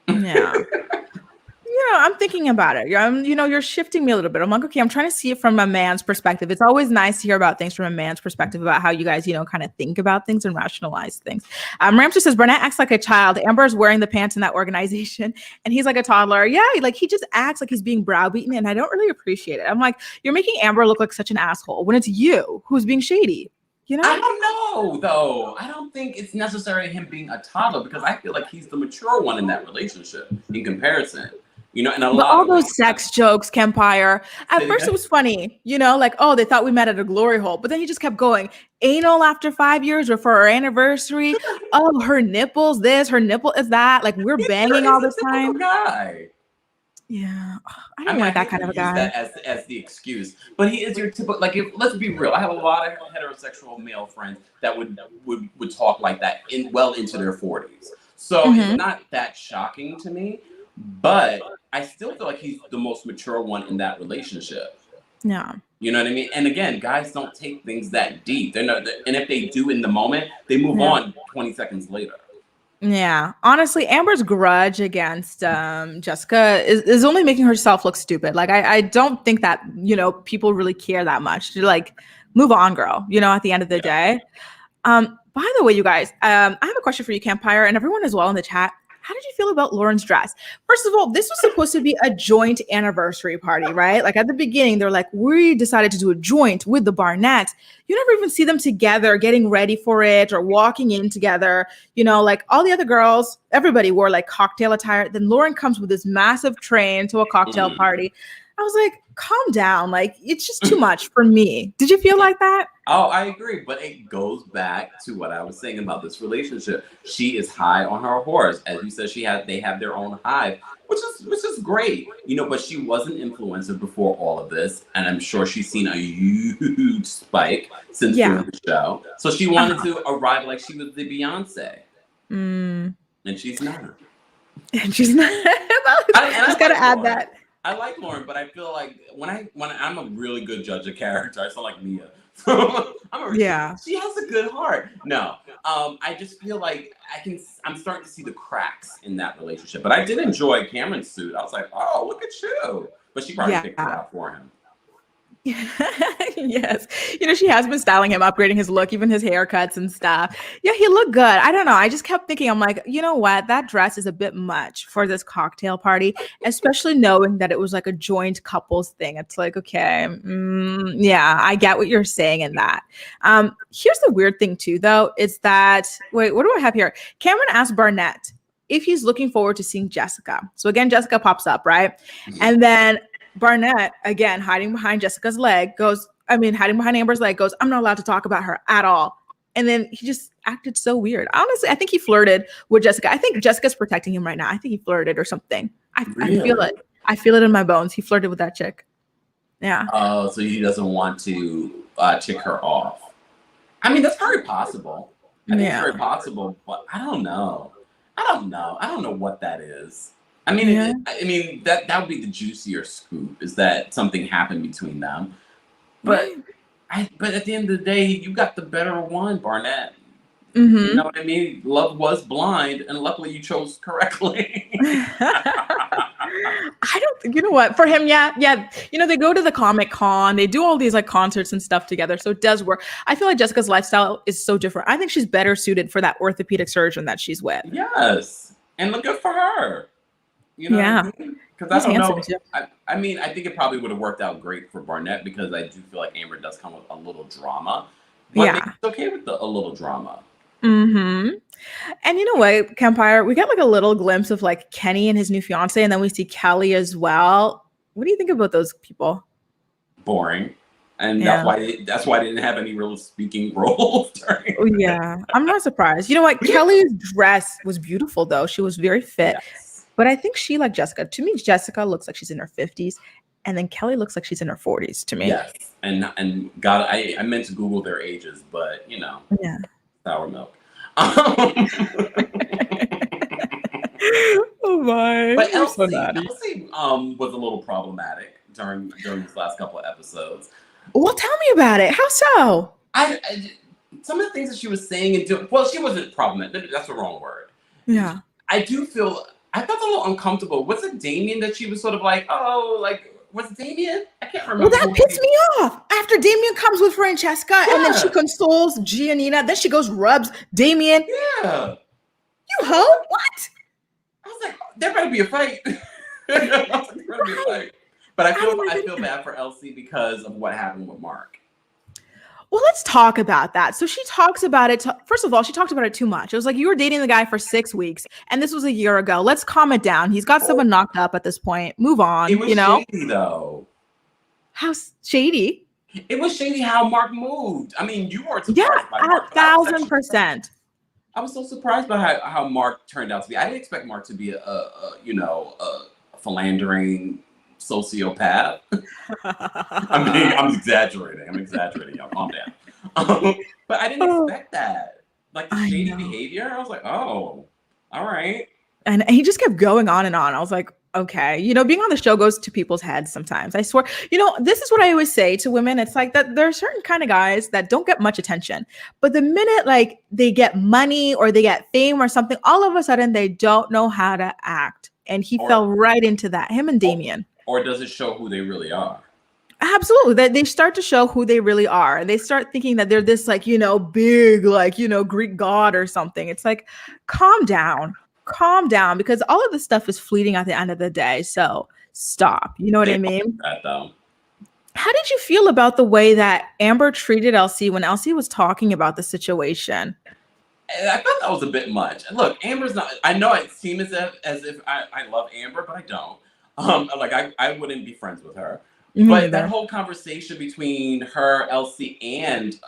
yeah. I'm thinking about it. You're shifting me a little bit. I'm like, okay, I'm trying to see it from a man's perspective. It's always nice to hear about things from a man's perspective about how you guys, kind of think about things and rationalize things. Ramsey says Burnett acts like a child. Amber's wearing the pants in that organization, and he's like a toddler. Yeah, like he just acts like he's being browbeaten, and I don't really appreciate it. I'm like, you're making Amber look like such an asshole when it's you who's being shady. I don't know, though. I don't think it's necessarily him being a toddler because I feel like he's the mature one in that relationship in comparison. And but all those sex jokes, Kempire. At first, it was funny, like, oh, they thought we met at a glory hole, but then he just kept going. Anal after 5 years or for our anniversary. Oh, her nipples, this, her nipple is that. Like we're banging all the time. Guy. Yeah, I don't like that kind of a guy. That as the excuse, but he is your typical. Like, let's be real. I have a lot of heterosexual male friends that would talk like that into their 40s. So it's not that shocking to me. But I still feel like he's the most mature one in that relationship. Yeah. You know what I mean? And again, guys don't take things that deep. They're not, and if they do in the moment, they move on 20 seconds later. Yeah. Honestly, Amber's grudge against Jessica is only making herself look stupid. Like, I don't think that, people really care that much. To like, move on, girl, at the end of the day. By the way, you guys, I have a question for you, Kempire, and everyone as well in the chat. How did you feel about Lauren's dress? First of all, this was supposed to be a joint anniversary party, right? Like at the beginning, they're like, we decided to do a joint with the Barnetts. You never even see them together getting ready for it or walking in together. Like all the other girls, everybody wore like cocktail attire. Then Lauren comes with this massive train to a cocktail party. I was like, calm down. Like, it's just too much for me. Did you feel like that? Oh, I agree. But it goes back to what I was saying about this relationship. She is high on her horse. As you said, they have their own hive, which is great. But she was an influencer before all of this. And I'm sure she's seen a huge spike since doing the show. So she wanted to arrive like she was the Beyonce. And she's not. And she's not. I just got to add that. I like Lauren, but I feel like when I'm a really good judge of character, I sound like Mia. She has a good heart. No, I just feel like I'm starting to see the cracks in that relationship. But I did enjoy Cameron's suit. I was like, oh, look at you. But she probably picked it out for him. Yes. She has been styling him, upgrading his look, even his haircuts and stuff. Yeah, he looked good. I don't know. I just kept thinking, I'm like, you know what? That dress is a bit much for this cocktail party, especially knowing that it was like a joint couples thing. It's like, okay, yeah, I get what you're saying in that. Here's the weird thing too, though, is that, wait, what do I have here? Cameron asked Barnett if he's looking forward to seeing Jessica. So again, Jessica pops up, right? And then Barnett, again, hiding behind Jessica's leg, hiding behind Amber's leg, goes, I'm not allowed to talk about her at all. And then he just acted so weird. Honestly, I think he flirted with Jessica. I think Jessica's protecting him right now. I think he flirted or something. I feel it. I feel it in my bones. He flirted with that chick. Yeah. Oh, so he doesn't want to chick her off. I mean, that's very possible. I think it's very possible, but I don't know. I don't know what that is. I mean, that would be the juicier scoop, is that something happened between them. But at the end of the day, you got the better one, Barnett. You know what I mean? Love was blind, and luckily you chose correctly. I don't think, you know what, for him, yeah. They go to the Comic Con, they do all these like concerts and stuff together, so it does work. I feel like Jessica's lifestyle is so different. I think she's better suited for that orthopedic surgeon that she's with. Yes, and look good for her. Because I don't know. I think it probably would have worked out great for Barnett, because I do feel like Amber does come with a little drama. But it's okay with a little drama. And you know what, Kempire, we get like a little glimpse of like Kenny and his new fiance, and then we see Kelly as well. What do you think about those people? Boring. And that's why they didn't have any real speaking roles. I'm not surprised. You know what? Kelly's dress was beautiful, though. She was very fit. Yes. But I think she, like Jessica, to me, Jessica looks like she's in her 50s, and then Kelly looks like she's in her 40s to me. Yes, and God, I meant to Google their ages, but sour milk. Oh my! But Elsie was a little problematic during these last couple of episodes. Well, tell me about it. How so? Some of the things that she was saying and doing. Well, she wasn't problematic. That's the wrong word. Yeah. I do feel I felt a little uncomfortable. Was it Damian that she was sort of like, oh, like, was it Damian? I can't Well, remember that who pissed me off. After Damian comes with Francesca and then she Yeah, consoles Gianina, then she goes rubs Damian. yeah. You I was like, hoe? What? there better be a fight. I was like, there better be a Right. fight. But I don't I even. feel bad for Elsie because of what happened with Mark. Well, let's talk about that. So she talks about it. First of all, she talked about it too much. It was like, you were dating the guy for 6 weeks, and this was a year ago. Let's calm it down. He's got someone knocked up at this point. Move It on. was shady though. How shady? It was shady how Mark moved. I mean, you weren't Yeah, surprised by Mark, but 1,000%. I was so surprised by how Mark turned out to be. I didn't expect Mark to be a philandering sociopath. I'm exaggerating. Y'all calm down. But I didn't expect that. Like the shady behavior, I was like, oh, all right. And he just kept going on and on. I was like, okay, being on the show goes to people's heads sometimes. I swear, this is what I always say to women. It's like that there are certain kind of guys that don't get much attention, but the minute like they get money or they get fame or something, all of a sudden they don't know how to act. And he fell right into that, him and Damian. Or does it show who they really are? Absolutely. That they start to show who they really are. And they start thinking that they're this like, big, like, Greek god or something. It's like, calm down, because all of this stuff is fleeting at the end of the day. So stop. You know what I mean? That though. How did you feel about the way that Amber treated Elsie when Elsie was talking about the situation? I thought that was a bit much. Look, Amber's not. I know it seems as if I love Amber, but I don't. Like I wouldn't be friends with her. But that whole conversation between her, Elsie, and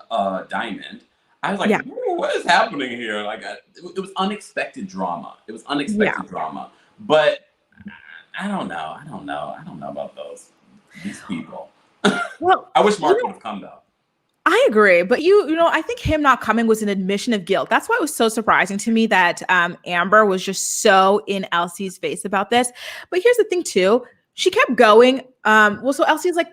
Diamond, I was like, what is happening here? Like, it was unexpected drama. Drama. But I don't know about these people. Well, I wish Mark would have come though. I agree, but I think him not coming was an admission of guilt. That's why it was so surprising to me that Amber was just so in Elsie's face about this. But here's the thing too. She kept going. So Elsie's like,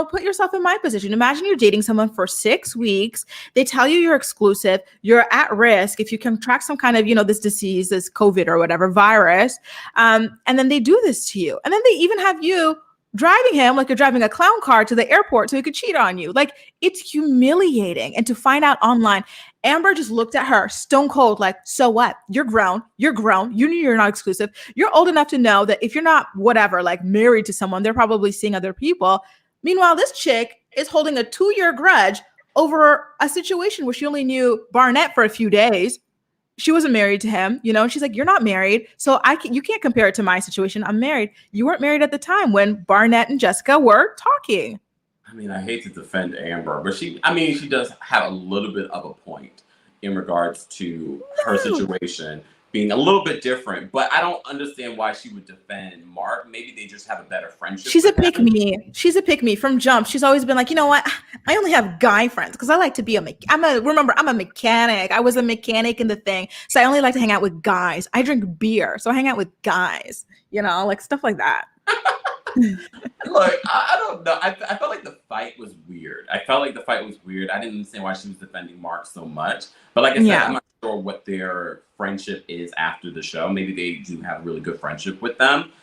put yourself in my position. Imagine you're dating someone for 6 weeks. They tell you you're exclusive. You're at risk if you contract some kind of, this disease, this COVID or whatever virus. And then they do this to you. And then they even have you driving him like you're driving a clown car to the airport so he could cheat on you. Like, it's humiliating. And to find out online, Amber just looked at her stone cold, like, so what? You're grown. You knew you're not exclusive. You're old enough to know that if you're not whatever, like married to someone, they're probably seeing other people. Meanwhile, this chick is holding a 2-year grudge over a situation where she only knew Barnett for a few days. She wasn't married to him, and she's like, you're not married. So you can't compare it to my situation. I'm married. You weren't married at the time when Barnett and Jessica were talking. I mean, I hate to defend Amber, but she does have a little bit of a point in regards to her situation being a little bit different, but I don't understand why she would defend Mark. Maybe they just have a better friendship. She's a pick-me from jump. She's always been like, you know what? I only have guy friends because I like to be I'm a mechanic. I was a mechanic in the thing. So I only like to hang out with guys. I drink beer, so I hang out with guys, like stuff like that. Look, I don't know. I felt like the fight was weird. I didn't understand why she was defending Mark so much. But like I said, I'm not sure what their friendship is after the show. Maybe they do have a really good friendship with them.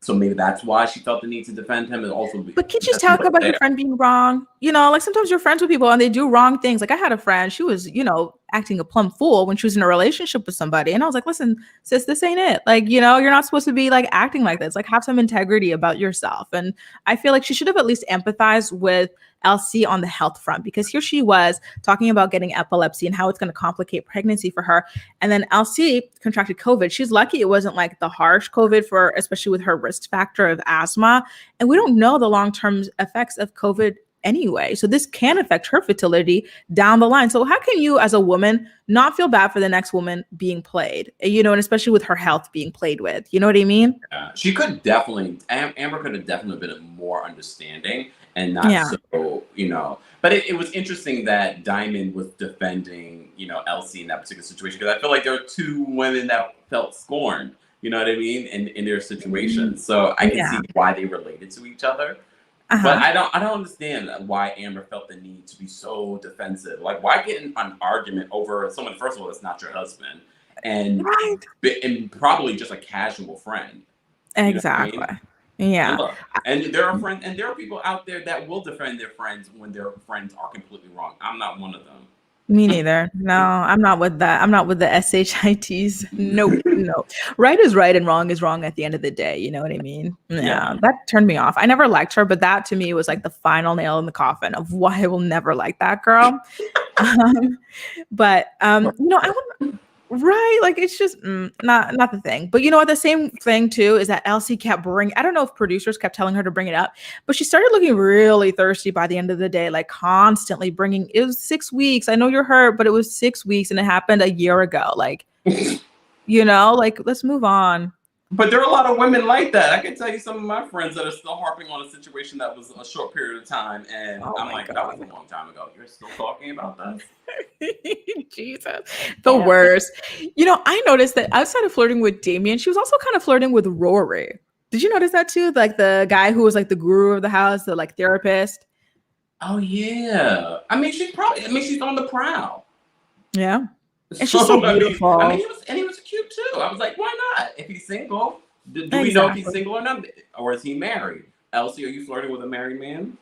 So maybe that's why she felt the need to defend him. And also, but can't you talk about your friend being wrong? Like sometimes you're friends with people and they do wrong things. Like I had a friend, she was, acting a plumb fool when she was in a relationship with somebody. And I was like, listen, sis, this ain't it. Like, you're not supposed to be like acting like this. Like have some integrity about yourself. And I feel like she should have at least empathized with Elsie on the health front, because here she was talking about getting epilepsy and how it's going to complicate pregnancy for her. And then Elsie contracted COVID. She's lucky it wasn't like the harsh COVID especially with her risk factor of asthma. And we don't know the long-term effects of COVID anyway. So this can affect her fertility down the line. So how can you as a woman not feel bad for the next woman being played, and especially with her health being played with, you know what I mean? She could definitely, Amber could have definitely been more understanding and not so, but it was interesting that Diamond was defending, Elsie in that particular situation, because I feel like there were two women that felt scorned, you know what I mean, in their situation. So I can see why they related to each other. But I don't understand why Amber felt the need to be so defensive. Like, why get in an argument over someone, first of all, that's not your husband, and Right. and probably just a casual friend. You know what I Exactly. mean? And Yeah. look, and there are friends, and there are people out there that will defend their friends when their friends are completely wrong. I'm not one of Me them. neither. No, I'm not with that. I'm not with the SHITs. Nope. No. Right is right and wrong is wrong at the end of the day. You know what I mean? Yeah. Yeah. That turned me off. I never liked her, but that to me was like the final nail in the coffin of why I will never like that girl. Um, but I want right, like it's just not the thing. But you know what? The same thing too is that Elsie kept bringing. I don't know if producers kept telling her to bring it up, but she started looking really thirsty by the end of the day, like constantly bringing. It was 6 weeks. I know you're hurt, but it was 6 weeks, and it happened a year ago. Like like let's move on. But there are a lot of women like that. I can tell you some of my friends that are still harping on a situation that was a short period of time, and Oh I'm my like, that was a long time ago. You're still talking about this? Jesus, the worst. I noticed that outside of flirting with Damien, she was also kind of flirting with Rory. Did you notice that too? Like the guy who was like the guru of the house, the like therapist. Oh yeah. I mean, she's on the prowl. Yeah. And she's so beautiful. He was cute too. I was like, why not? If he's single, do we know if he's single or not, or is he married? Elsie, are you flirting with a married man?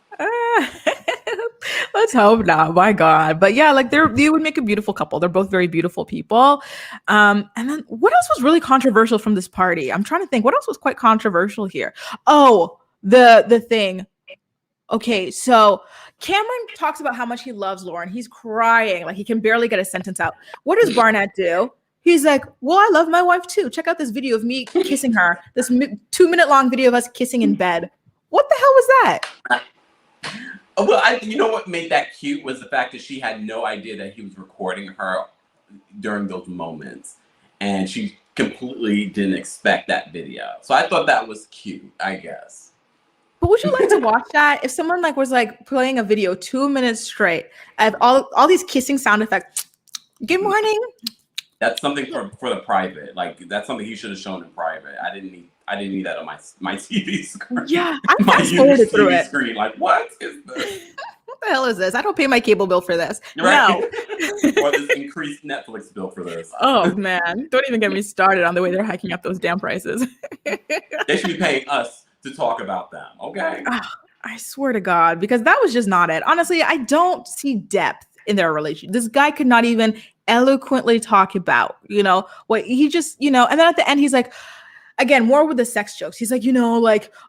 Let's hope not. My God, but yeah, like they would make a beautiful couple. They're both very beautiful people. And then what else was really controversial from this party? I'm trying to think. What else was quite controversial here? Oh, the thing. Okay, so Cameron talks about how much he loves Lauren. He's crying, like he can barely get a sentence out. What does Barnett do? He's like, well, I love my wife too. Check out this video of me kissing her. This 2-minute long video of us kissing in bed. What the hell was that? Well, you know what made that cute was the fact that she had no idea that he was recording her during those moments. And she completely didn't expect that video. So I thought that was cute, I guess. But would you like to watch that? If someone like was like playing a video 2 minutes straight of all these kissing sound effects. Good morning. That's something for the private. Like that's something he should have shown in private. I didn't need that on my TV screen. Yeah, I fast-forwarded through it. Screen. Like, what is this? What the hell is this? I don't pay my cable bill for this. Right? No. Or this increased Netflix bill for this. Oh man, don't even get me started on the way they're hiking up those damn prices. They should be paying us to talk about them, okay? I swear to God, because that was just not it. Honestly, I don't see depth in their relationship. This guy could not even eloquently talk about, what he just, and then at the end, he's like, again, more with the sex jokes. He's like,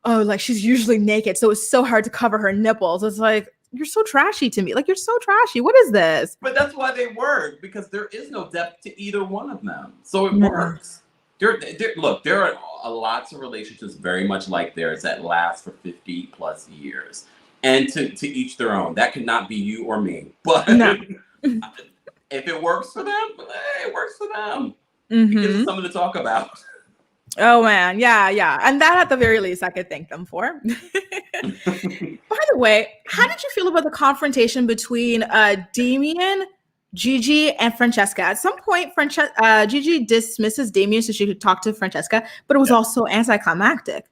like she's usually naked, so it's so hard to cover her nipples. It's like, you're so trashy to me. Like, you're so trashy. What is this? But that's why they work, because there is no depth to either one of them. So it works. Look, there are lots of relationships very much like theirs that last for 50 plus years. And to each their own. That could not be you or me. But no. If it works for them, it works for them. It gives us something to talk about. Oh man, yeah. And that at the very least I could thank them for. By the way, how did you feel about the confrontation between Damian, Gigi, and Francesca? At some point, Gigi dismisses Damian so she could talk to Francesca, but it was also anticlimactic.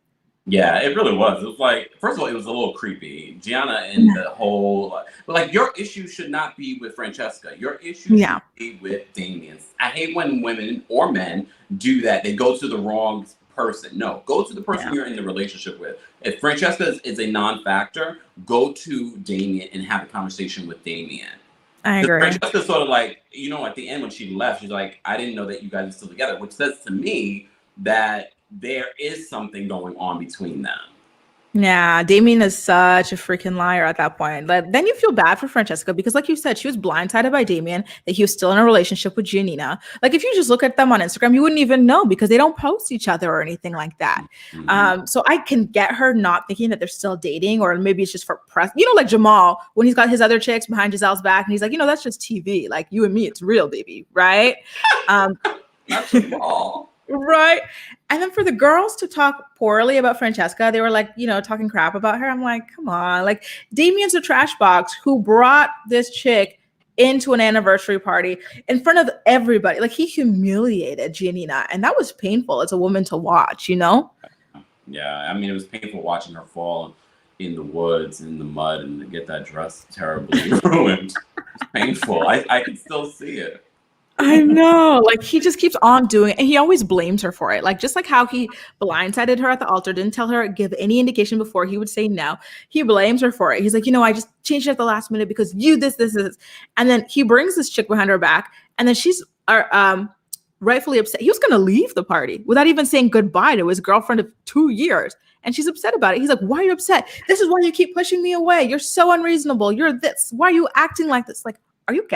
Yeah, it really was. It was like, first of all, it was a little creepy. Gianna and the whole, like, your issue should not be with Francesca. Your issue should be with Damian. I hate when women or men do that. They go to the wrong person. No, go to the person you're in the relationship with. If Francesca is a non-factor, go to Damian and have a conversation with Damian. I agree. Francesca's sort of like, at the end when she left, she's like, I didn't know that you guys are still together, which says to me that there is something going on between them. Yeah, Damian is such a freaking liar at that point. Like, then you feel bad for Francesca because, like you said, she was blindsided by Damian, that he was still in a relationship with Gianina. Like, if you just look at them on Instagram, you wouldn't even know because they don't post each other or anything like that. So I can get her not thinking that they're still dating, or maybe it's just for press. Like Jamal, when he's got his other chicks behind Giselle's back, and he's like, that's just TV. Like, you and me, it's real, baby, right? Not Jamal. Right. And then for the girls to talk poorly about Francesca, they were like, talking crap about her. I'm like, come on. Like, Damian's a trash box who brought this chick into an anniversary party in front of everybody. Like, he humiliated Gianina, and that was painful as a woman to watch, Yeah, I mean, it was painful watching her fall in the woods, in the mud, and to get that dress terribly ruined. It's painful. I can still see it. I know. Like he just keeps on doing it, and he always blames her for it. Like just like how he blindsided her at the altar, didn't tell her, give any indication before he would say no. He blames her for it. He's like, I just changed it at the last minute because you this. And then he brings this chick behind her back, and then she's rightfully upset. He was gonna leave the party without even saying goodbye to his girlfriend of 2 years. And she's upset about it. He's like, why are you upset? This is why you keep pushing me away. You're so unreasonable. You're this. Why are you acting like this? Like,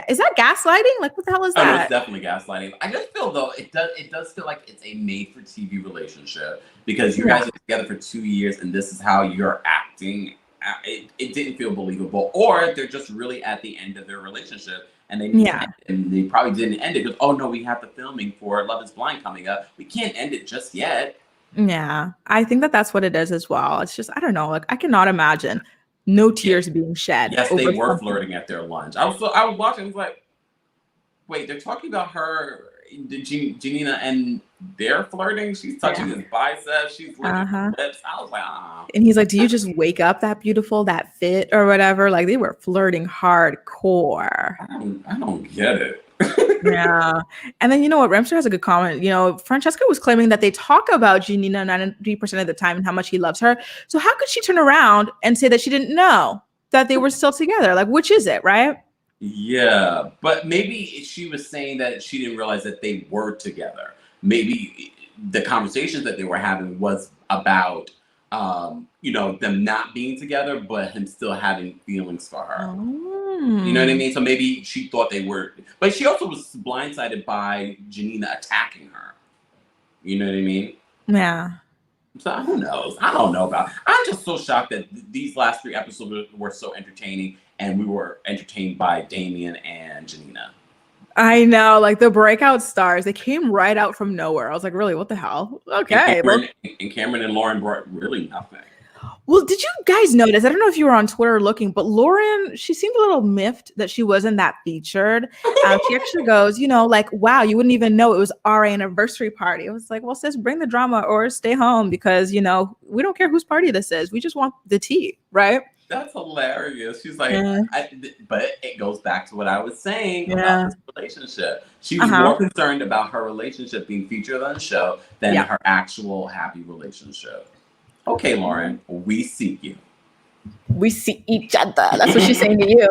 is that gaslighting? Like, what the hell is Oh, no, that? it's definitely gaslighting. I just feel though it does feel like it's a made for TV relationship because you guys are together for 2 years and this is how you're acting. It didn't feel believable, or they're just really at the end of their relationship and they need to end it, and they probably didn't end it because oh no, we have the filming for Love Is Blind coming up. We can't end it just yet. Yeah, I think that's what it is as well. It's just I don't know. Like I cannot imagine no tears being shed. Yes, they were flirting at their lunch. I was watching. I was like, wait, they're talking about her, Gianina, and they're flirting. She's touching his biceps. She's licking her lips. I was like, ah. And he's like, do you just wake up that beautiful, that fit, or whatever? Like they were flirting hardcore. I don't get it. Yeah. And then you know what? Remster has a good comment. Francesca was claiming that they talk about Gianina 93% of the time and how much he loves her. So how could she turn around and say that she didn't know that they were still together? Like, which is it, right? Yeah, but maybe she was saying that she didn't realize that they were together. Maybe the conversations that they were having was about them not being together, but him still having feelings for her. You know what I mean? So maybe she thought they were, but she also was blindsided by Gianina attacking her. You know what I mean? Yeah. So who knows? I don't know about. I'm just so shocked that these last 3 episodes were so entertaining, and we were entertained by Damian and Gianina. I know, like the breakout stars, they came right out from nowhere. I was like, really, what the hell? Okay. And Cameron and Lauren brought really nothing. Well, did you guys notice? I don't know if you were on Twitter looking, but Lauren, she seemed a little miffed that she wasn't that featured. She actually goes, like, wow, you wouldn't even know it was our anniversary party. I was like, well, sis, bring the drama or stay home because, we don't care whose party this is. We just want the tea, right? That's hilarious. She's like, but it goes back to what I was saying about this relationship. She was more concerned about her relationship being featured on the show than her actual happy relationship. Okay, Lauren, we see you. We see each other. That's what she's saying to you.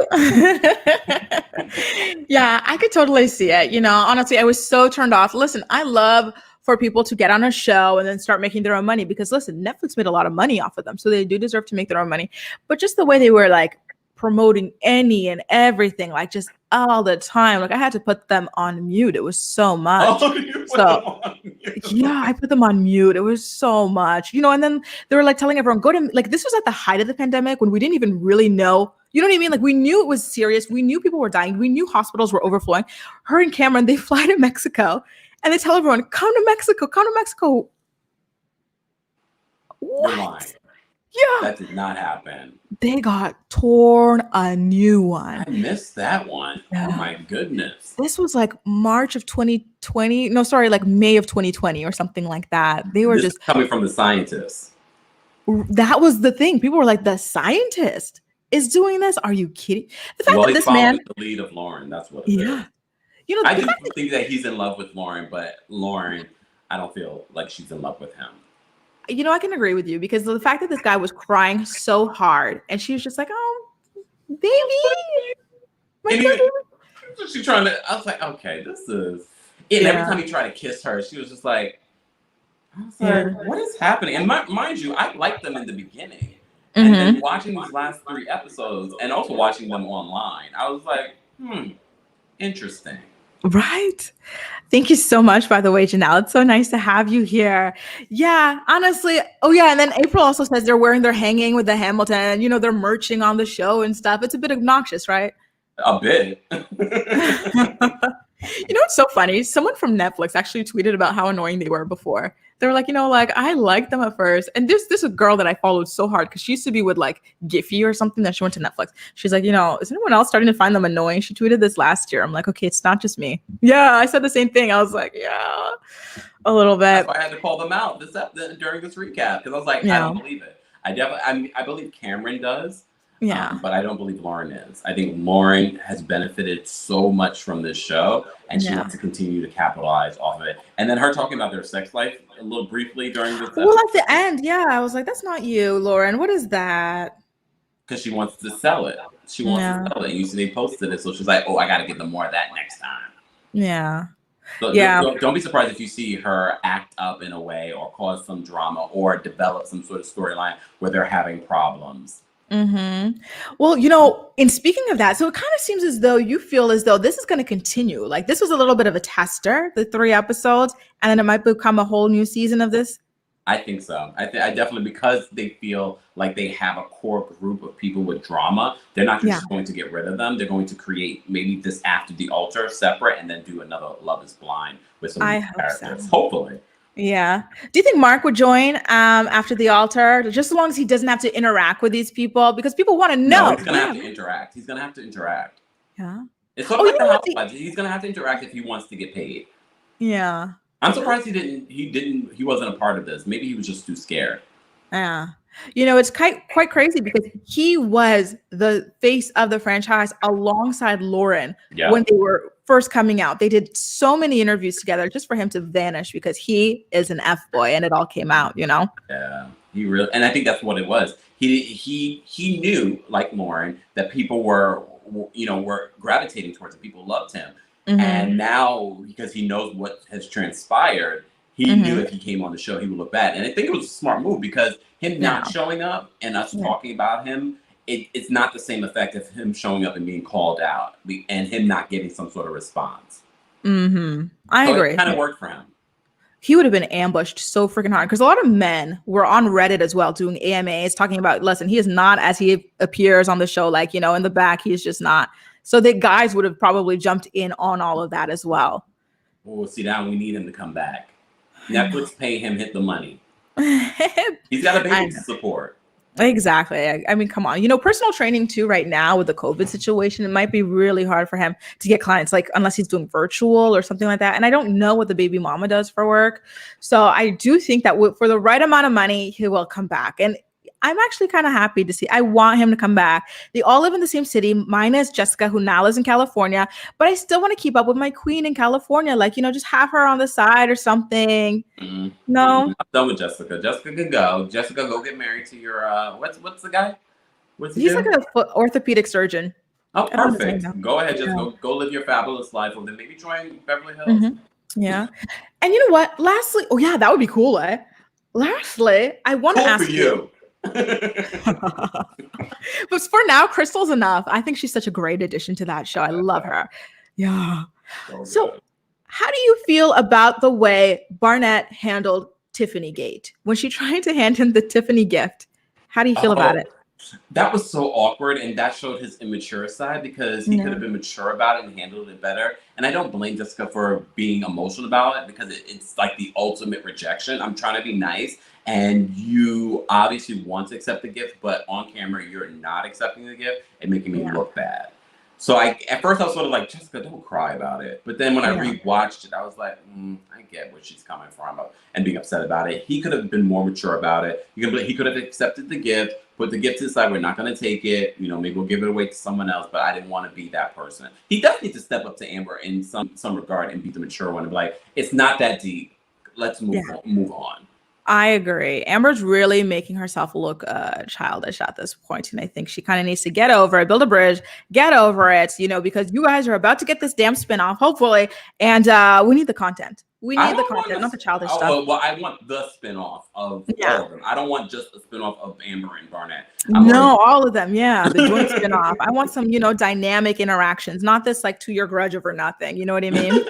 Yeah, I could totally see it. Honestly, I was so turned off. Listen, I love for people to get on a show and then start making their own money because listen, Netflix made a lot of money off of them. So they do deserve to make their own money. But just the way they were like promoting any and everything, like just all the time. Like I had to put them on mute. It was so much. Oh, you put them on mute. Yeah, I put them on mute. It was so much, and then they were like telling everyone, go to, like, this was at the height of the pandemic when we didn't even really know, you know what I mean? Like we knew it was serious. We knew people were dying. We knew hospitals were overflowing. Her and Cameron, they fly to Mexico and they tell everyone, come to Mexico, come to Mexico. What? You're lying. Yeah. That did not happen. They got torn a new one. I missed that one. Yeah. Oh my goodness. This was like March of 2020. No, sorry, like May of 2020 or something like that. They were just coming from the scientists. That was the thing. People were like, the scientist is doing this? Are you kidding? The fact that this man, the lead of Lauren, that's what it is. I do think that he's in love with Lauren, but Lauren, I don't feel like she's in love with him. I can agree with you because the fact that this guy was crying so hard and she was just like, oh, baby. She's trying to, I was like, okay, this is. And every time he tried to kiss her, she was just like, what is happening? And mind you, I liked them in the beginning. And then watching these last 3 episodes and also watching them online, I was like, interesting. Right. Thank you so much, by the way, Janelle. It's so nice to have you here. Yeah, honestly. Oh, yeah. And then April also says they're wearing their hanging with the Hamilton. They're merching on the show and stuff. It's a bit obnoxious, right? A bit. What's so funny? Someone from Netflix actually tweeted about how annoying they were before. They were like, I liked them at first. And this is a girl that I followed so hard because she used to be with like Giphy or something that she went to Netflix. She's like, is anyone else starting to find them annoying? She tweeted this last year. I'm like, okay, it's not just me. Yeah, I said the same thing. I was like, yeah, a little bit. That's why I had to call them out during this recap because I was like, I don't believe it. I believe Cameron does. Yeah. But I don't believe Lauren is. I think Lauren has benefited so much from this show, and she wants to continue to capitalize off of it. And then her talking about their sex life a little briefly during this episode. Well, at the end, yeah, I was like, that's not you, Lauren. What is that? Because she wants to sell it. She wants to sell it. And you see they posted it, so she's like, oh, I got to get them more of that next time. Yeah. So don't be surprised if you see her act up in a way or cause some drama or develop some sort of storyline where they're having problems. Mm-hmm. Well, in speaking of that, so it kind of seems as though you feel as though this is going to continue. Like this was a little bit of a tester, the 3 episodes, and then it might become a whole new season of this. I think so. I definitely, because they feel like they have a core group of people with drama, they're not just going to get rid of them. They're going to create maybe this after the altar separate and then do another Love is Blind with some new characters. So. Hopefully. Yeah. Do you think Mark would join after the altar, just as long as he doesn't have to interact with these people? Because people want to know. No, he's going to have to interact. He's going to have to interact. Yeah. It's sort of like the Housewives. He's going to have to interact if he wants to get paid. Yeah. I'm surprised he wasn't a part of this. Maybe he was just too scared. Yeah. It's quite crazy because he was the face of the franchise alongside Lauren when they were first coming out. They did so many interviews together just for him to vanish because he is an F-boy and it all came out, Yeah, he really, and I think that's what it was. He knew, like Lauren, that people were gravitating towards him. People loved him. Mm-hmm. And now, because he knows what has transpired, he knew if he came on the show, he would look bad. And I think it was a smart move because him not showing up and us talking about him, it's not the same effect of him showing up and being called out and him not getting some sort of response. Mm-hmm. I agree. It kind of worked for him. He would have been ambushed so freaking hard because a lot of men were on Reddit as well doing AMAs talking about, listen, he is not as he appears on the show. Like, in the back, he's just not. So the guys would have probably jumped in on all of that as well. Well, see, now we need him to come back. Netflix pay him, hit the money. He's got a baby to support. Exactly. I mean, come on. Personal training too right now with the COVID situation, it might be really hard for him to get clients, like unless he's doing virtual or something like that. And I don't know what the baby mama does for work. So I do think that for the right amount of money, he will come back. And I'm actually kind of happy to see. I want him to come back. They all live in the same city, minus Jessica, who now lives in California. But I still want to keep up with my queen in California. Like, just have her on the side or something. Mm-hmm. No, I'm done with Jessica. Jessica can go. Jessica, go get married to your what's the guy? He's like an orthopedic surgeon. Oh, perfect. Go ahead, just go live your fabulous life, or then maybe join Beverly Hills. Mm-hmm. Yeah. And you know what? Lastly, that would be cool, eh? Lastly, I want to ask you. But for now, Crystal's enough. I think she's such a great addition to that show. I love her. Yeah. So how do you feel about the way Barnett handled Tiffany Gate when she tried to hand him the Tiffany gift? How do you feel about it? That was so awkward, and that showed his immature side because he could have been mature about it and handled it better. And I don't blame Jessica for being emotional about it because it's like the ultimate rejection. I'm trying to be nice, and you obviously want to accept the gift, but on camera you're not accepting the gift and making me look bad. So at first I was sort of like, Jessica, don't cry about it. But then when I rewatched it, I was like, I get where she's coming from and being upset about it. He could have been more mature about it. He could have accepted the gift, put the gift to the side. We're not going to take it. Maybe we'll give it away to someone else. But I didn't want to be that person. He does need to step up to Amber in some regard and be the mature one and be like, it's not that deep. Let's move on. I agree. Amber's really making herself look childish at this point, and I think she kind of needs to get over it, build a bridge, get over it, because you guys are about to get this damn spinoff, hopefully, and we need the content. We need the content, not the childish stuff. Well, I want the spinoff of all of them. I don't want just a spinoff of Amber and Barnett. All of them. Yeah, the joint spinoff. I want some, dynamic interactions, not this like 2-year grudge over nothing. You know what I mean?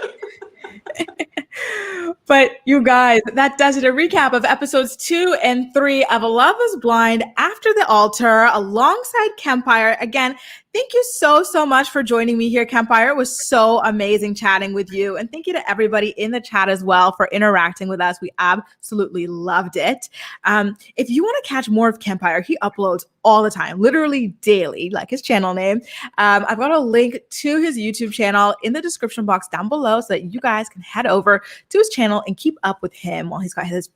But you guys, that does it. A recap of episodes 2 and 3 of Love is Blind After the Altar alongside Kempire. Again, Thank you so much for joining me here, Kempire. It was so amazing chatting with you. And thank you to everybody in the chat as well for interacting with us. We absolutely loved it. If you want to catch more of Kempire, he uploads all the time, literally daily, like his channel name. I've got a link to his YouTube channel in the description box down below so that you guys can head over to his channel and keep up with him while he's got his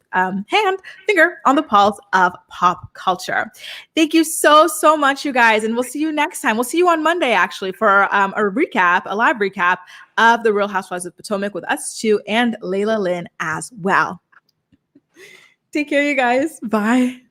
finger on the pulse of pop culture. Thank you so much, you guys. And we'll see you next time. We'll see you on Monday, actually, for a live recap of The Real Housewives of Potomac with us two and Layla Lynn as well. Take care, you guys. Bye.